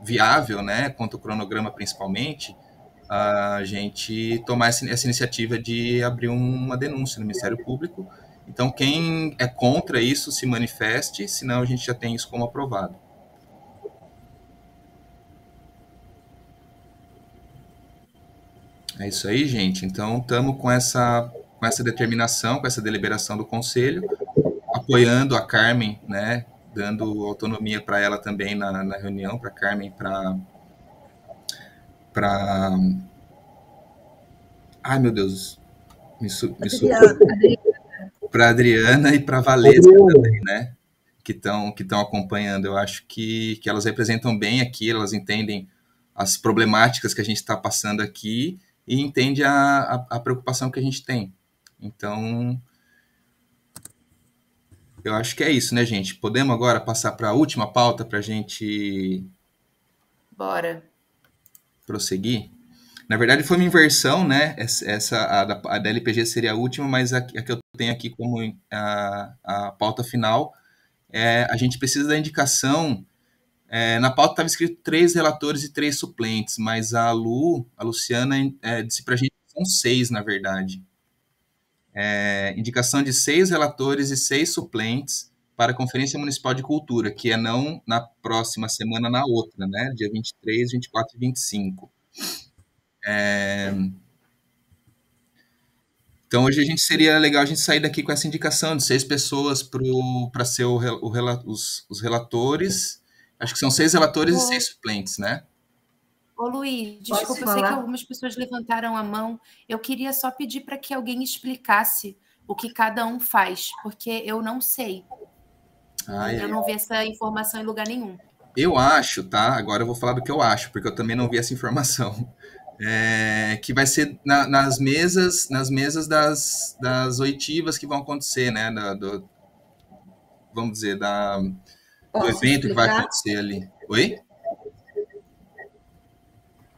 viável, né, quanto ao cronograma principalmente, a gente tomar essa iniciativa de abrir uma denúncia no Ministério Público. Então, quem é contra isso se manifeste, senão a gente já tem isso como aprovado. É isso aí, gente. Então, estamos com essa determinação, com essa deliberação do Conselho, apoiando a Carmen, né, dando autonomia para ela também na reunião, para a Carmen, ai, meu Deus, para a Adriana e para a Valesca também, né, que estão acompanhando. Eu acho que elas representam bem aqui, elas entendem as problemáticas que a gente está passando aqui e entende a preocupação que a gente tem. Então, eu acho que é isso, né, gente? Podemos agora passar para a última pauta para a gente... Bora. Prosseguir? Na verdade, foi uma inversão, né? A da LPG seria a última, mas a que eu tenho aqui como a pauta final, a gente precisa da indicação. Na pauta estava escrito 3 relatores e 3 suplentes, mas a Luciana, disse para a gente que são 6, na verdade. Indicação de 6 relatores e 6 suplentes para a Conferência Municipal de Cultura, que é não na próxima semana, na outra, né? Dia 23, 24 e 25. Então, hoje seria legal a gente sair daqui com essa indicação de 6 pessoas para ser os relatores. Acho que são 6 relatores e 6 suplentes, né? Ô, Luiz, desculpa, eu sei que algumas pessoas levantaram a mão. Eu queria só pedir para que alguém explicasse o que cada um faz, porque eu não sei. Eu não vi essa informação em lugar nenhum. Eu acho, tá? Agora eu vou falar do que eu acho, porque eu também não vi essa informação. Que vai ser nas mesas das oitivas que vão acontecer, né? Vamos dizer, do evento que vai acontecer ali. Oi?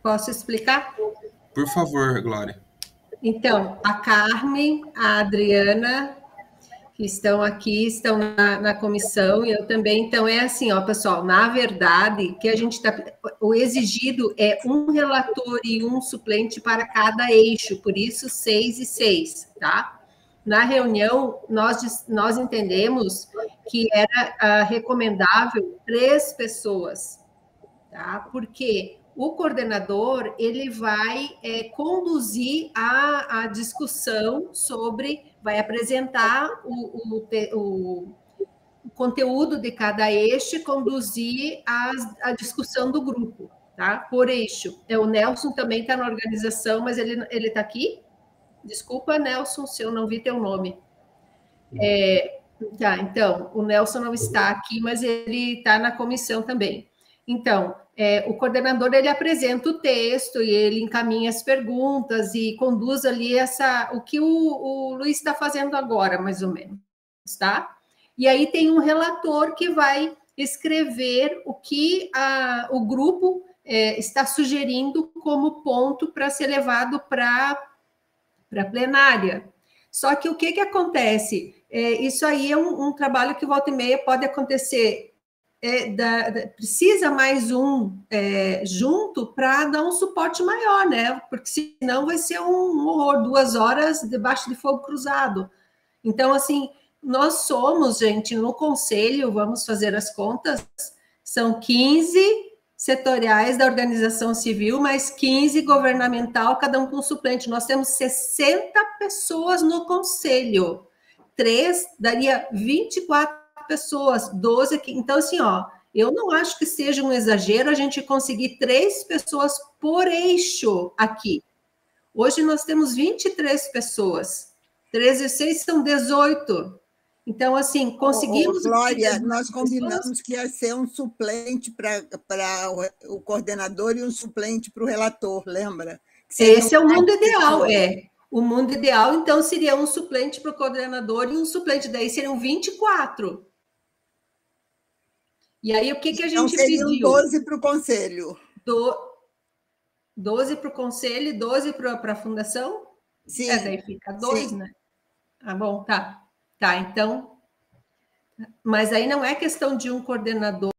Posso explicar? Por favor, Glória. Então, a Carmen, a Adriana, que estão aqui, estão na comissão, e eu também. Então, é assim, ó, pessoal, na verdade, que a gente está... O exigido é um relator e um suplente para cada eixo, por isso 6 e 6, tá? Na reunião, nós entendemos que era recomendável 3 pessoas, tá? Porque o coordenador, ele vai conduzir a discussão sobre, vai apresentar o conteúdo de cada eixo e conduzir a discussão do grupo, tá? Por eixo. O Nelson também está na organização, mas ele está aqui? Desculpa, Nelson, se eu não vi teu nome. Tá, então, o Nelson não está aqui, mas ele está na comissão também. Então, o coordenador, ele apresenta o texto e ele encaminha as perguntas e conduz ali o que o Luiz está fazendo agora, mais ou menos, tá? E aí tem um relator que vai escrever o que o grupo está sugerindo como ponto para ser levado para a plenária. Só que o que acontece? Isso aí é um trabalho que volta e meia pode acontecer. Precisa mais um junto para dar um suporte maior, né? Porque senão vai ser um horror, 2 horas debaixo de fogo cruzado. Então, assim, nós somos, gente, no conselho, vamos fazer as contas, são 15 setoriais da organização civil, mais 15 governamental, cada um com suplente. Nós temos 60 pessoas no conselho. 3 daria 24 pessoas, 12 aqui. Então, assim, ó, eu não acho que seja um exagero a gente conseguir 3 pessoas por eixo aqui. Hoje nós temos 23 pessoas. 13 e 6 são 18. Então, assim, conseguimos... Glória, nós combinamos que ia ser um suplente para o coordenador e um suplente para o relator, lembra? Esse é o mundo ideal, O mundo ideal, então, seria um suplente para o coordenador e um suplente, daí seriam 24. E aí, o que a gente seriam pediu? 12 para o conselho. 12 para o conselho e 12 para a fundação? Sim. Daí fica 2, sim. né? Bom, tá. Tá, então... Mas aí não é questão de um coordenador